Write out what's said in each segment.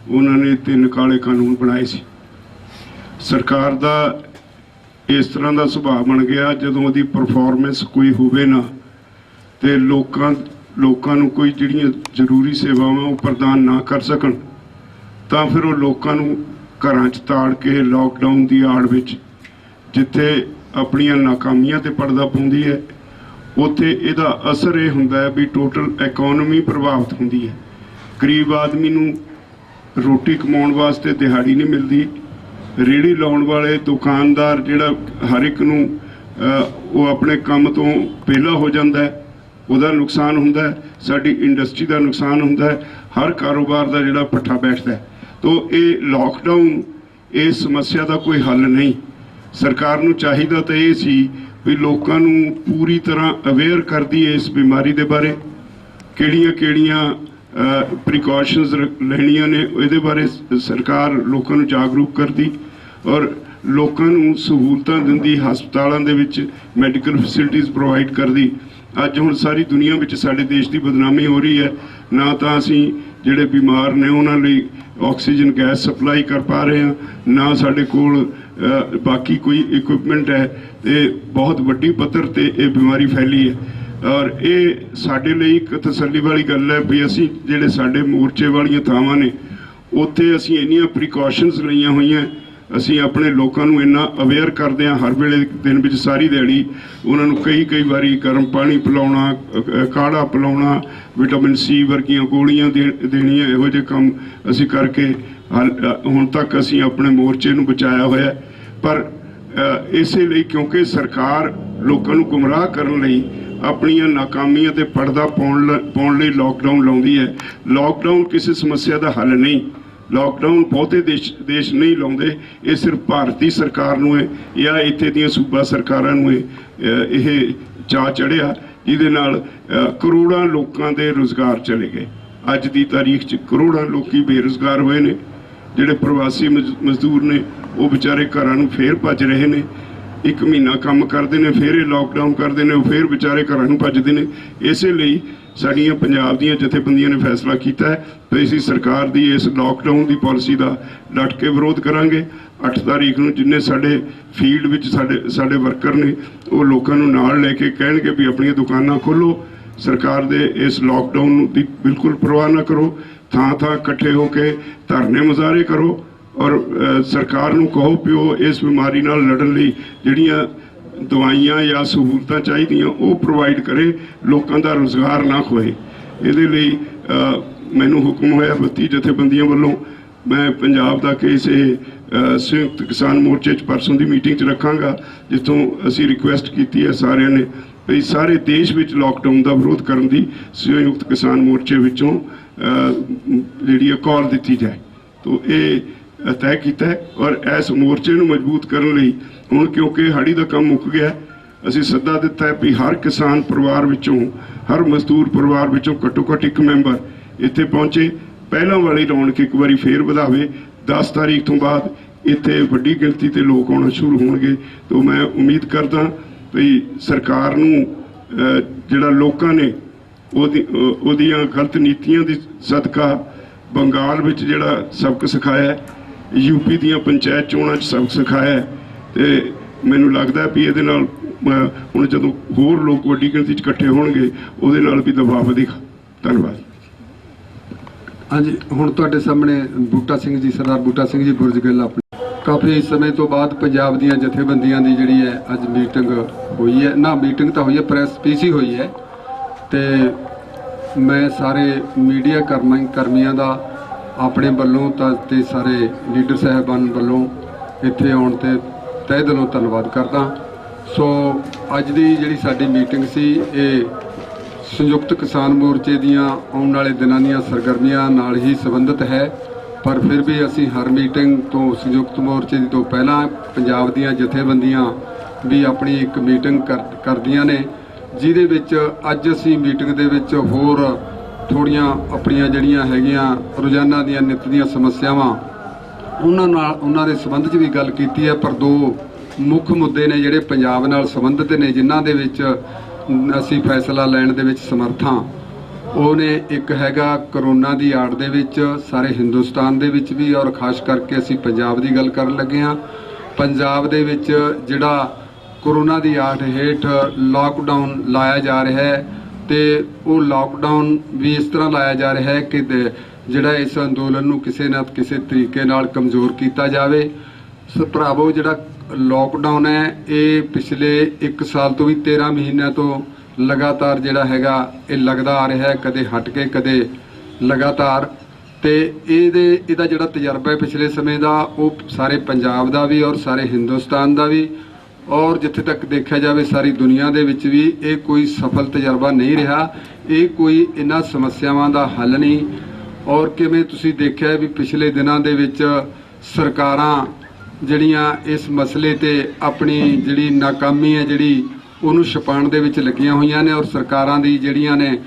उन्होंने 3 काले कानून बनाए सी। सरकार का इस तरह का सुभाव बन गया जदों दी परफॉर्मेंस कोई होवे ना तो लोकां नूं कोई जिहड़ियां जरूरी सेवावां वो प्रदान ना कर सकन तां फिर वो लोकां नूं घरां च ताड़ के लॉकडाउन की आड़ विच जिथे अपनियां नाकामियां ते पर्दा पाउंदी है उत्थे इहदा असर ये हुंदा है भी टोटल इकोनॉमी प्रभावित हुंदी है। गरीब आदमी नूं रोटी कमाउण वास्ते दिहाड़ी नहीं मिलती। रेहड़ी लाउण वाले दुकानदार जिहड़ा हर एक नूं वो अपने काम तो पहला हो जाता है, उसका नुकसान हुंदा है। साडी इंडस्ट्री का नुकसान हुंदा है। हर कारोबार का जिहड़ा पट्ठा बैठता है। तो ये लॉकडाउन इस समस्या का कोई हल नहीं। सरकार नूं चाहिदा तो ये सी भी लोकां नूं पूरी तरह अवेयर कर दी इस बीमारी के बारे, किहड़ियां प्रिकॉशनस लैणियां ने इहदे बारे सरकार लोकां नूं जागरूक करदी और लोकां नूं सहूलतां दिंदी, हस्पतालों दे विच मैडिकल फैसिलिटीज़ प्रोवाइड करदी। अज हुण सारी दुनिया में साडे देश की बदनामी हो रही है। ना तो असी जिहड़े बीमार ने उन्हां लई ऑक्सीजन गैस सप्लाई कर पा रहे हैं, ना साडे कोल बाकी कोई इक्विपमेंट है। तो बहुत वड्डी पद्धर ते ये बीमारी फैली है और ये साडे लई एक तसल्ली वाली गल है भी असी जिहड़े साडे मोर्चे वालियां थावां ने उत्थे असी इन्नियां प्रिकॉशनस लईआं होईआं। असी अपने लोगों को इन्ना अवेयर करते हैं। हर वेले दिन में सारी दिहाड़ी उन्होंने कई बारी गर्म पानी पिलाउणा, काढ़ा पिलाउणा, विटामिन सी वर्गियां गोलियां देनियां, इहो जिहे काम असी करके हुण तक असी अपने मोर्चे नूं बचाया होया। पर इसे लिए क्योंकि सरकार लोगों को गुमराह करने लई अपनियां नाकामियां ते पर्दा पाउण लई लॉकडाउन लाउंदी है। लॉकडाउन किसी समस्या का हल नहीं। लॉकडाउन बहुते देश नहीं लाउंदे, ये सिर्फ भारतीय सरकार नूं है या इत्थे दीयां सूबा सरकारां नूं यह चा चढ़िया जिहदे नाल करोड़ां लोकां दे रोज़गार चले गए। अज दी तारीख च करोड़ां लोकी बेरोज़गार होए ने। जिहड़े प्रवासी मजदूर ने वो बेचारे घरां नूं फेर भज रहे ने। 1 महीना काम करते हैं फिर ये लॉकडाउन करते हैं, फिर बेचारे घरां नूं भजदे ने। इसे लई साड़ियाँ पंजाब दीयां जथेबंदियां ने फैसला किया है तो इसी सरकार की इस लॉकडाउन की पॉलिसी का डट के विरोध करांगे। 8 तारीख नूं जिन्ने साडे फील्ड विच साडे वर्कर ने वो लोकां नूं नाल लैके कहणगे भी अपनियां दुकानां खोलो, सरकार दे इस लॉकडाउन की बिल्कुल परवाह ना करो, थां इकट्ठे होके धरने मुजाहरे करो और सरकार नूं कहो कि वो इस बीमारी नाल लड़न लई जिहड़ियां दवाइयां या सहूलतां चाहिदियां वो प्रोवाइड करे, लोगों का रोज़गार ना खोए। इहदे लई मैनूं हुक्म होया 32 जथेबंदियां वालों मैं पंजाब दा केस संयुक्त किसान मोर्चे परसों की मीटिंग च रखांगा जिथों असी रिक्वेस्ट की है सारिਆਂ ने भी सारे देश में लॉकडाउन का विरोध करने की संयुक्त किसान मोर्चे विचों जिहड़ी कॉल दी जाए। तो ये तय किया है और इस मोर्चे नूं मजबूत करने लई हुण क्योंकि हाड़ी का काम मुक गया असी सद्दा दिता है भी हर किसान परिवार विचों, हर मजदूर परिवार विचों घट्टो घट्ट 1 मैंबर इत्थे पहुँचे। पहलों वाली रौनक एक बारी फिर वधावे। 10 तारीख तो बाद इत्थे वड्डी गिणती ते लोग आउणा शुरू होणगे। तो मैं उम्मीद करदा भी सरकार नूं जिहड़ा लोकां ने ओहदियां गलत नीतियां दी सदका बंगाल विच जिहड़ा सबक सिखाया है, यूपी दीयां पंचायत चोणां च सबक सिखाया है ते मैनूं लगदा भी इहदे नाल हुण जदों होर लोग वड्डी गिणती च इकट्ठे होणगे उहदे नाल भी दबाव वधेगा। धन्नवाद। हाँ जी, हुण तुहाडे सामने बूटा सिंह जी, सरदार बूटा सिंह जी बुरजगिल अपने काफ़ी समय तो बाद पंजाब दीयां जथेबंदियां दी जिहड़ी है अज मीटिंग हुई है ना, मीटिंग तो हुई है, प्रैस स्पीच ही हुई है। तो मैं सारे मीडिया कर्मियों का अपने वालों ते सारे लीडर साहबान वालों इत्थे आउण ते तहे दिलों धन्नवाद करदा। सो अज दी जिहड़ी साडी मीटिंग सी ये संयुक्त किसान मोर्चे दियां आउण वाले दिनां दियां सरगर्मियां नाल ही संबंधित है, पर फिर भी असी हर मीटिंग तो संयुक्त मोर्चे दी तो पहला पंजाब दीयां जथेबंदियां भी अपनी एक मीटिंग करदियां ने, जिहदे विच अज असी मीटिंग दे विच होर थोड़ियां अपनियां जिहड़ियां हैगियां रोज़ाना दियां नित दियां समस्यावां उन्हां दे संबंध च भी गल कीती है। पर 2 मुख मुद्दे ने जिहड़े पंजाब नाल संबंधित ने जिन्हां दे विच असी फैसला लैण दे विच समर्थ हां। ਉਹਨੇ ਇੱਕ ਹੈਗਾ ਕਰੋਨਾ ਦੀ ਆੜ ਦੇ ਵਿੱਚ ਸਾਰੇ ਹਿੰਦੁਸਤਾਨ ਦੇ ਵਿੱਚ ਵੀ ਔਰ ਖਾਸ ਕਰਕੇ ਅਸੀਂ ਪੰਜਾਬ ਦੀ ਗੱਲ ਕਰਨ ਲੱਗੇ ਹਾਂ। ਪੰਜਾਬ ਦੇ ਵਿੱਚ ਜਿਹੜਾ ਕਰੋਨਾ ਦੀ ਆੜ ਹੇਠ ਲਾਕਡਾਊਨ ਲਾਇਆ ਜਾ ਰਿਹਾ ਹੈ ਤੇ ਉਹ ਲਾਕਡਾਊਨ ਵੀ ਇਸ ਤਰ੍ਹਾਂ ਲਾਇਆ ਜਾ ਰਿਹਾ ਹੈ ਕਿ ਜਿਹੜਾ ਇਸ ਅੰਦੋਲਨ ਨੂੰ ਕਿਸੇ ਨਾ ਕਿਸੇ ਤਰੀਕੇ ਨਾਲ ਕਮਜ਼ੋਰ ਕੀਤਾ ਜਾਵੇ। ਭਰਾਵੋ, ਜਿਹੜਾ ਲਾਕਡਾਊਨ ਹੈ ਇਹ ਪਿਛਲੇ 1 ਸਾਲ ਤੋਂ ਵੀ 13 ਮਹੀਨਿਆਂ ਤੋਂ ਲਗਾਤਾਰ ਜਿਹੜਾ ਹੈਗਾ ਇਹ ਲੱਗਦਾ ਆ ਰਿਹਾ ਹੈ, ਕਦੇ ਹਟ ਕੇ ਕਦੇ ਲਗਾਤਾਰ। ਤੇ ਇਹਦਾ ਜਿਹੜਾ ਤਜਰਬਾ ਹੈ ਪਿਛਲੇ ਸਮੇਂ ਦਾ ਉਹ ਸਾਰੇ ਪੰਜਾਬ ਦਾ ਵੀ ਔਰ ਸਾਰੇ ਹਿੰਦੁਸਤਾਨ ਦਾ ਵੀ ਔਰ ਜਿੱਥੇ ਤੱਕ ਦੇਖਿਆ ਜਾਵੇ ਸਾਰੀ ਦੁਨੀਆ ਦੇ ਵਿੱਚ ਵੀ ਇਹ ਕੋਈ ਸਫਲ ਤਜਰਬਾ ਨਹੀਂ ਰਿਹਾ। ਇਹ ਕੋਈ ਇਹਨਾਂ ਸਮੱਸਿਆਵਾਂ ਦਾ ਹੱਲ ਨਹੀਂ। ਔਰ ਕਿਵੇਂ ਤੁਸੀਂ ਦੇਖਿਆ ਵੀ ਪਿਛਲੇ ਦਿਨਾਂ ਦੇ ਵਿੱਚ ਸਰਕਾਰਾਂ ਜਿਹੜੀਆਂ ਇਸ ਮਸਲੇ ਤੇ ਆਪਣੀ ਜਿਹੜੀ ਨਾਕਾਮੀ ਹੈ ਜਿਹੜੀ ਉਹਨੂੰ ਛੁਪਾਉਣ ਦੇ ਵਿੱਚ ਲੱਗੀਆਂ ਹੋਈਆਂ ਨੇ ਔਰ ਸਰਕਾਰਾਂ ਦੀ ਜਿਹੜੀਆਂ ਨੇ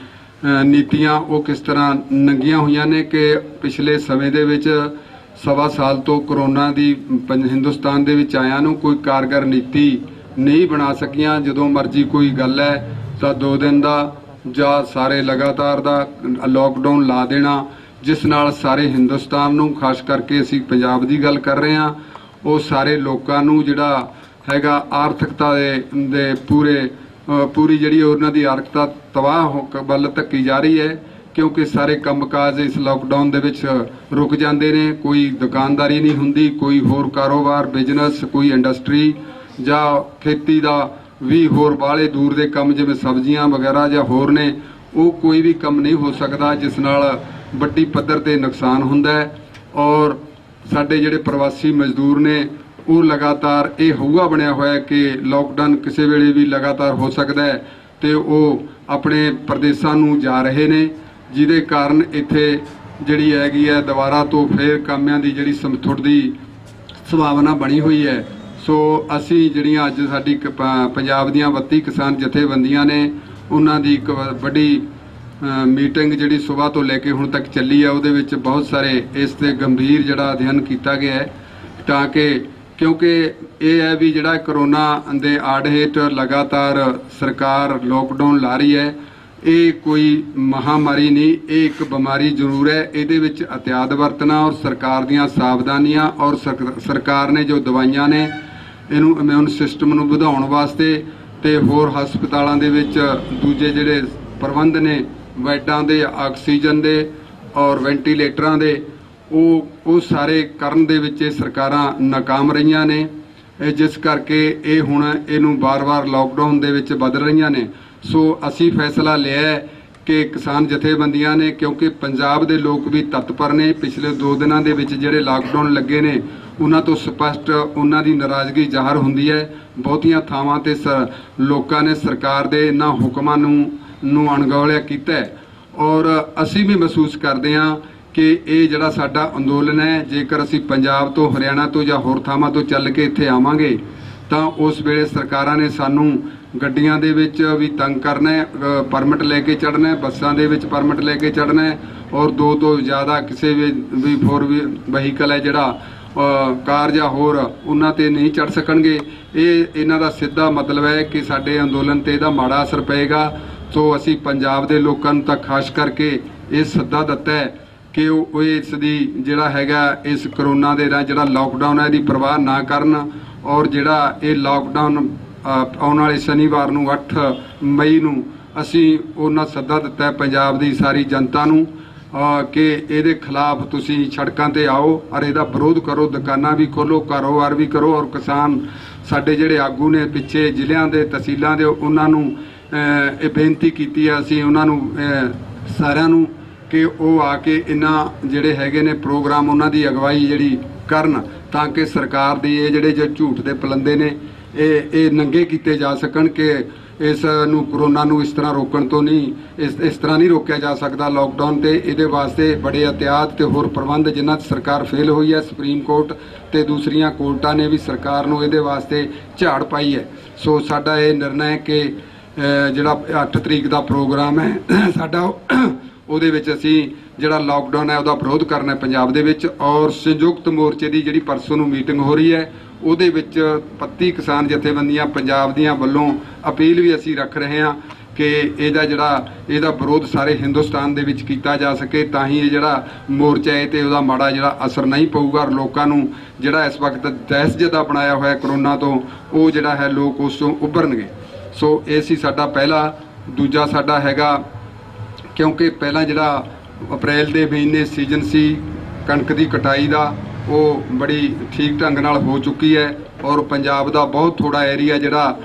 ਨੀਤੀਆਂ ਉਹ ਕਿਸ ਤਰ੍ਹਾਂ ਨੰਗੀਆਂ ਹੋਈਆਂ ਨੇ ਕਿ ਪਿਛਲੇ ਸਮੇਂ ਦੇ ਵਿੱਚ 1.25 ਸਾਲ ਤੋਂ ਕਰੋਨਾ ਦੀ ਹਿੰਦੁਸਤਾਨ ਦੇ ਵਿੱਚ ਆਇਆਂ ਨੂੰ ਕੋਈ ਕਾਰਗਰ ਨੀਤੀ ਨਹੀਂ ਬਣਾ ਸਕੀਆਂ। ਜਦੋਂ ਮਰਜ਼ੀ ਕੋਈ ਗੱਲ ਹੈ ਤਾਂ 2 ਦਿਨ ਦਾ ਜਾਂ ਸਾਰੇ ਲਗਾਤਾਰ ਦਾ ਲਾਕਡਾਊਨ ਲਾ ਦੇਣਾ, ਜਿਸ ਨਾਲ ਸਾਰੇ ਹਿੰਦੁਸਤਾਨ ਨੂੰ ਖਾਸ ਕਰਕੇ ਅਸੀਂ ਪੰਜਾਬ ਦੀ ਗੱਲ ਕਰ ਰਹੇ ਹਾਂ ਉਹ ਸਾਰੇ ਲੋਕਾਂ ਨੂੰ ਜਿਹੜਾ ਹੈਗਾ ਆਰਥਿਕਤਾ ਦੇ ਪੂਰੀ ਜਿਹੜੀ ਉਹਨਾਂ ਦੀ ਆਰਥਿਕਤਾ ਤਬਾਹ ਵੱਲ ਧੱਕੀ ਜਾ ਰਹੀ ਹੈ ਕਿਉਂਕਿ ਸਾਰੇ ਕੰਮਕਾਜ ਇਸ ਲਾਕਡਾਊਨ ਦੇ ਵਿੱਚ ਰੁਕ ਜਾਂਦੇ ਨੇ। ਕੋਈ ਦੁਕਾਨਦਾਰੀ ਨਹੀਂ ਹੁੰਦੀ, ਕੋਈ ਹੋਰ ਕਾਰੋਬਾਰ ਬਿਜ਼ਨਸ, ਕੋਈ ਇੰਡਸਟਰੀ ਜਾਂ ਖੇਤੀ ਦਾ ਵੀ ਹੋਰ ਬਾਹਲੇ ਦੂਰ ਦੇ ਕੰਮ ਜਿਵੇਂ ਸਬਜ਼ੀਆਂ ਵਗੈਰਾ ਜਾਂ ਹੋਰ ਨੇ ਉਹ ਕੋਈ ਵੀ ਕੰਮ ਨਹੀਂ ਹੋ ਸਕਦਾ, ਜਿਸ ਨਾਲ ਵੱਡੀ ਪੱਧਰ ਤੇ ਨੁਕਸਾਨ ਹੁੰਦਾ ਹੈ। ਔਰ ਸਾਡੇ ਜਿਹੜੇ ਪ੍ਰਵਾਸੀ ਮਜ਼ਦੂਰ ਨੇ ਉਹ ਲਗਾਤਾਰ ਇਹ ਹਊਆ ਬਣਿਆ ਹੋਇਆ ਕਿ ਲਾਕਡਾਊਨ ਕਿਸੇ ਵੇਲੇ ਵੀ ਲਗਾਤਾਰ ਹੋ ਸਕਦਾ ਹੈ ਤੇ ਉਹ ਆਪਣੇ ਪ੍ਰਦੇਸ਼ਾਂ ਨੂੰ ਜਾ ਰਹੇ ਨੇ, ਜਿਹਦੇ ਕਾਰਨ ਇੱਥੇ ਜਿਹੜੀ ਹੈਗੀ ਹੈ ਦੁਬਾਰਾ ਤੋਂ ਫੇਰ ਕਾਮਿਆਂ ਦੀ ਜਿਹੜੀ ਸਮਥੁੜ ਦੀ ਸੰਭਾਵਨਾ ਬਣੀ ਹੋਈ ਹੈ। ਸੋ ਅਸੀਂ ਜਿਹੜੀਆਂ ਅੱਜ ਸਾਡੀ ਪੰਜਾਬ ਦੀਆਂ 32 ਕਿਸਾਨ ਜਥੇਬੰਦੀਆਂ ਨੇ ਉਹਨਾਂ ਦੀ ਇੱਕ ਵੱਡੀ ਮੀਟਿੰਗ ਜਿਹੜੀ ਸਵੇਰ ਤੋਂ ਲੈ ਕੇ ਹੁਣ ਤੱਕ ਚੱਲੀ ਹੈ ਉਹਦੇ ਵਿੱਚ ਬਹੁਤ ਸਾਰੇ ਇਸ ਤੇ ਗੰਭੀਰ ਜਿਹੜਾ ਅਧਿਐਨ ਕੀਤਾ ਗਿਆ ਹੈ ਤਾਂ ਕਿ ਕਿਉਂਕਿ ਇਹ ਹੈ ਵੀ ਜਿਹੜਾ ਕਰੋਨਾ ਦੇ ਆੜ ਹੇਠ ਲਗਾਤਾਰ ਸਰਕਾਰ ਲਾਕਡਾਊਨ ਲਾ ਰਹੀ ਹੈ। ਇਹ ਕੋਈ ਮਹਾਮਾਰੀ ਨਹੀਂ, ਇਹ ਇੱਕ ਬਿਮਾਰੀ ਜ਼ਰੂਰ ਹੈ। ਇਹਦੇ ਵਿੱਚ ਅਹਤਿਆਤ ਵਰਤਣਾ ਔਰ ਸਰਕਾਰ ਦੀਆਂ ਸਾਵਧਾਨੀਆਂ ਔਰ ਸਰਕਾਰ ਨੇ ਜੋ ਦਵਾਈਆਂ ਨੇ ਇਹਨੂੰ ਇਮਿਊਨ ਸਿਸਟਮ ਨੂੰ ਵਧਾਉਣ ਵਾਸਤੇ ਤੇ ਹੋਰ ਹਸਪਤਾਲਾਂ ਦੇ ਵਿੱਚ ਦੂਜੇ ਜਿਹੜੇ ਪ੍ਰਬੰਧ ਨੇ ਬੈੱਡਾਂ ਦੇ, ਆਕਸੀਜਨ ਦੇ ਔਰ ਵੈਂਟੀਲੇਟਰਾਂ ਦੇ ਉਹ ਸਾਰੇ ਕਰਨ ਦੇ ਵਿੱਚ ਇਹ ਸਰਕਾਰਾਂ ਨਾਕਾਮ ਰਹੀਆਂ ਨੇ, ਜਿਸ ਕਰਕੇ ਇਹ ਹੁਣ ਇਹਨੂੰ ਬਾਰ-ਬਾਰ ਲਾਕਡਾਊਨ ਦੇ ਵਿੱਚ ਬਦਲ ਰਹੀਆਂ ਨੇ। ਸੋ ਅਸੀਂ ਫੈਸਲਾ ਲਿਆ ਕਿ ਕਿਸਾਨ ਜਥੇਬੰਦੀਆਂ ਨੇ ਕਿਉਂਕਿ ਪੰਜਾਬ ਦੇ ਲੋਕ ਵੀ ਤਤਪਰ ਨੇ, ਪਿਛਲੇ 2 ਦਿਨਾਂ ਦੇ ਵਿੱਚ ਜਿਹੜੇ ਲਾਕਡਾਊਨ ਲੱਗੇ ਨੇ ਉਹਨਾਂ ਤੋਂ ਸਪਸ਼ਟ ਉਹਨਾਂ ਦੀ ਨਾਰਾਜ਼ਗੀ ਜ਼ਾਹਰ ਹੁੰਦੀ ਹੈ। ਬਹੁਤੀਆਂ ਥਾਵਾਂ ਤੇ ਲੋਕਾਂ ਨੇ ਸਰਕਾਰ ਦੇ ਇਹਨਾਂ ਹੁਕਮਾਂ ਨੂੰ ਅਣਗੌਲਿਆ ਕੀਤਾ ਹੈ ਔਰ ਅਸੀਂ ਵੀ ਮਹਿਸੂਸ ਕਰਦੇ ਹਾਂ ਕਿ ਇਹ ਜਿਹੜਾ ਸਾਡਾ ਅੰਦੋਲਨ ਹੈ ਜੇਕਰ ਅਸੀਂ ਪੰਜਾਬ ਤੋਂ, ਹਰਿਆਣਾ ਤੋਂ ਜਾਂ ਹੋਰ ਥਾਵਾਂ ਤੋਂ ਚੱਲ ਕੇ ਇੱਥੇ ਆਵਾਂਗੇ ਤਾਂ ਉਸ ਵੇਲੇ ਸਰਕਾਰਾਂ ਨੇ ਸਾਨੂੰ ਗੱਡੀਆਂ ਦੇ ਵਿੱਚ ਵੀ ਤੰਗ ਕਰਨਾ ਹੈ, ਪਰਮਿਟ ਲੈ ਕੇ ਚੜ੍ਹਨਾ ਹੈ, ਬੱਸਾਂ ਦੇ ਵਿੱਚ ਪਰਮਿਟ ਲੈ ਕੇ ਚੜ੍ਹਨਾ ਹੈ ਔਰ 2 ਤੋਂ ਜ਼ਿਆਦਾ ਕਿਸੇ ਵੀ ਵਹੀਕਲ ਹੈ ਜਿਹੜਾ ਕਾਰ ਜਾਂ ਹੋਰ ਉਹਨਾਂ ਤੇ ਨਹੀਂ ਚੜ੍ਹ ਸਕਣਗੇ। ਇਹਨਾਂ ਦਾ ਸਿੱਧਾ ਮਤਲਬ ਹੈ ਕਿ ਸਾਡੇ ਅੰਦੋਲਨ ਤੇ ਇਹਦਾ ਮਾੜਾ ਅਸਰ ਪਏਗਾ। ਸੋ ਅਸੀਂ ਪੰਜਾਬ ਦੇ ਲੋਕਾਂ ਨੂੰ ਤਾਂ ਖਾਸ ਕਰਕੇ ਇਹ ਸੱਦਾ ਦਿੱਤਾ ਹੈ ਕਿ ਉਹ ਇਸ ਦੀ ਜਿਹੜਾ ਹੈਗਾ ਇਸ ਕਰੋਨਾ ਦੇ ਨਾਲ ਜਿਹੜਾ ਲਾਕਡਾਊਨ ਹੈ ਇਹਦੀ ਪਰਵਾਹ ਨਾ ਕਰਨ ਔਰ ਜਿਹੜਾ ਇਹ ਲਾਕਡਾਊਨ ਆਉਣ ਵਾਲੇ ਸ਼ਨੀਵਾਰ ਨੂੰ 8 ਮਈ ਨੂੰ ਅਸੀਂ ਉਹਨਾਂ ਸੱਦਾ ਦਿੱਤਾ ਹੈ ਪੰਜਾਬ ਦੀ ਸਾਰੀ ਜਨਤਾ ਨੂੰ ਕਿ ਇਹਦੇ ਖਿਲਾਫ ਤੁਸੀਂ ਸੜਕਾਂ ਤੇ ਆਓ ਔਰ ਇਹਦਾ ਵਿਰੋਧ ਕਰੋ, ਦੁਕਾਨਾਂ ਵੀ ਖੋਲੋ, ਕਾਰੋਬਾਰ ਵੀ ਕਰੋ ਔਰ ਕਿਸਾਨ ਸਾਡੇ ਜਿਹੜੇ ਆਗੂ ਨੇ ਪਿੱਛੇ ਜ਼ਿਲ੍ਹਿਆਂ ਦੇ, ਤਹਿਸੀਲਾਂ ਦੇ, ਉਹਨਾਂ ਨੂੰ ਇਹ ਬੇਨਤੀ ਕੀਤੀ ਹੈ ਅਸੀਂ ਉਹਨਾਂ ਨੂੰ ਸਾਰਿਆਂ ਨੂੰ ਕਿ ਉਹ ਆ ਕੇ ਇਹਨਾਂ ਜਿਹੜੇ ਹੈਗੇ ਨੇ ਪ੍ਰੋਗਰਾਮ ਉਹਨਾਂ ਦੀ ਅਗਵਾਈ ਜਿਹੜੀ ਕਰਨ ਤਾਂ ਕਿ ਸਰਕਾਰ ਦੀ ਇਹ ਜਿਹੜੇ ਝੂਠ ਦੇ ਪਲੰਦੇ ਨੇ ਇਹ ਨੰਗੇ ਕੀਤੇ ਜਾ ਸਕਣ ਕਿ ਇਸ ਨੂੰ ਕਰੋਨਾ ਨੂੰ ਇਸ ਤਰ੍ਹਾਂ ਰੋਕਣ ਤੋਂ ਨਹੀਂ, ਇਸ ਤਰ੍ਹਾਂ ਨਹੀਂ ਰੋਕਿਆ ਜਾ ਸਕਦਾ ਲਾਕਡਾਊਨ ਤੇ ਇਹਦੇ ਵਾਸਤੇ ਬੜੇ ਅਹਤਿਆਤ ਤੇ ਹੋਰ ਪ੍ਰਬੰਧ ਜਿਨ੍ਹਾਂ 'ਚ ਸਰਕਾਰ ਫੇਲ ਹੋਈ ਹੈ। ਸੁਪਰੀਮ ਕੋਰਟ ਤੇ ਦੂਸਰੀਆਂ ਕੋਰਟਾਂ ਨੇ ਵੀ ਸਰਕਾਰ ਨੂੰ ਇਹਦੇ ਵਾਸਤੇ ਝਾੜ ਪਾਈ ਹੈ। ਸੋ ਸਾਡਾ ਇਹ ਨਿਰਣਾ ਹੈ ਕਿ ਜਿਹੜਾ 8 ਤਰੀਕ ਦਾ ਪ੍ਰੋਗਰਾਮ ਹੈ ਸਾਡਾ ਉਹਦੇ ਵਿੱਚ ਅਸੀਂ ਜਿਹੜਾ ਲਾਕਡਾਊਨ ਹੈ ਉਹਦਾ ਵਿਰੋਧ ਕਰਨਾ ਪੰਜਾਬ ਦੇ ਵਿੱਚ ਔਰ ਸੰਯੁਕਤ ਮੋਰਚੇ ਦੀ ਜਿਹੜੀ ਪਰਸੋਂ ਨੂੰ ਮੀਟਿੰਗ ਹੋ ਰਹੀ ਹੈ ਉਹਦੇ ਵਿੱਚ 32 ਕਿਸਾਨ ਜਥੇਬੰਦੀਆਂ ਪੰਜਾਬ ਦੀਆਂ ਵੱਲੋਂ ਅਪੀਲ ਵੀ ਅਸੀਂ ਰੱਖ ਰਹੇ ਹਾਂ ਕਿ ਇਹਦਾ ਵਿਰੋਧ ਸਾਰੇ ਹਿੰਦੁਸਤਾਨ ਦੇ ਵਿੱਚ ਕੀਤਾ ਜਾ ਸਕੇ, ਤਾਂ ਹੀ ਇਹ ਜਿਹੜਾ ਮੋਰਚਾ ਹੈ ਤੇ ਉਹਦਾ ਮਾੜਾ ਜਿਹੜਾ ਅਸਰ ਨਹੀਂ ਪਊਗਾ ਔਰ ਲੋਕਾਂ ਨੂੰ ਜਿਹੜਾ ਇਸ ਵਕਤ ਦਹਿਸ਼ਤਜ਼ਦਾ ਬਣਾਇਆ ਹੋਇਆ ਕਰੋਨਾ ਤੋਂ ਉਹ ਜਿਹੜਾ ਹੈ ਲੋਕ ਉਸ ਤੋਂ ਉੱਭਰਨਗੇ। ਸੋ ਇਹ ਸੀ ਸਾਡਾ ਪਹਿਲਾ। ਦੂਜਾ ਸਾਡਾ ਹੈਗਾ, ਕਿਉਂਕਿ ਪਹਿਲਾਂ ਜਿਹੜਾ ਅਪ੍ਰੈਲ ਦੇ ਮਹੀਨੇ ਸੀਜ਼ਨ ਸੀ ਕਣਕ ਦੀ ਕਟਾਈ ਦਾ, ਉਹ ਬੜੀ ਠੀਕ ਢੰਗ ਨਾਲ ਹੋ ਚੁੱਕੀ ਹੈ ਔਰ ਪੰਜਾਬ ਦਾ ਬਹੁਤ ਥੋੜਾ ਏਰੀਆ ਜਿਹੜਾ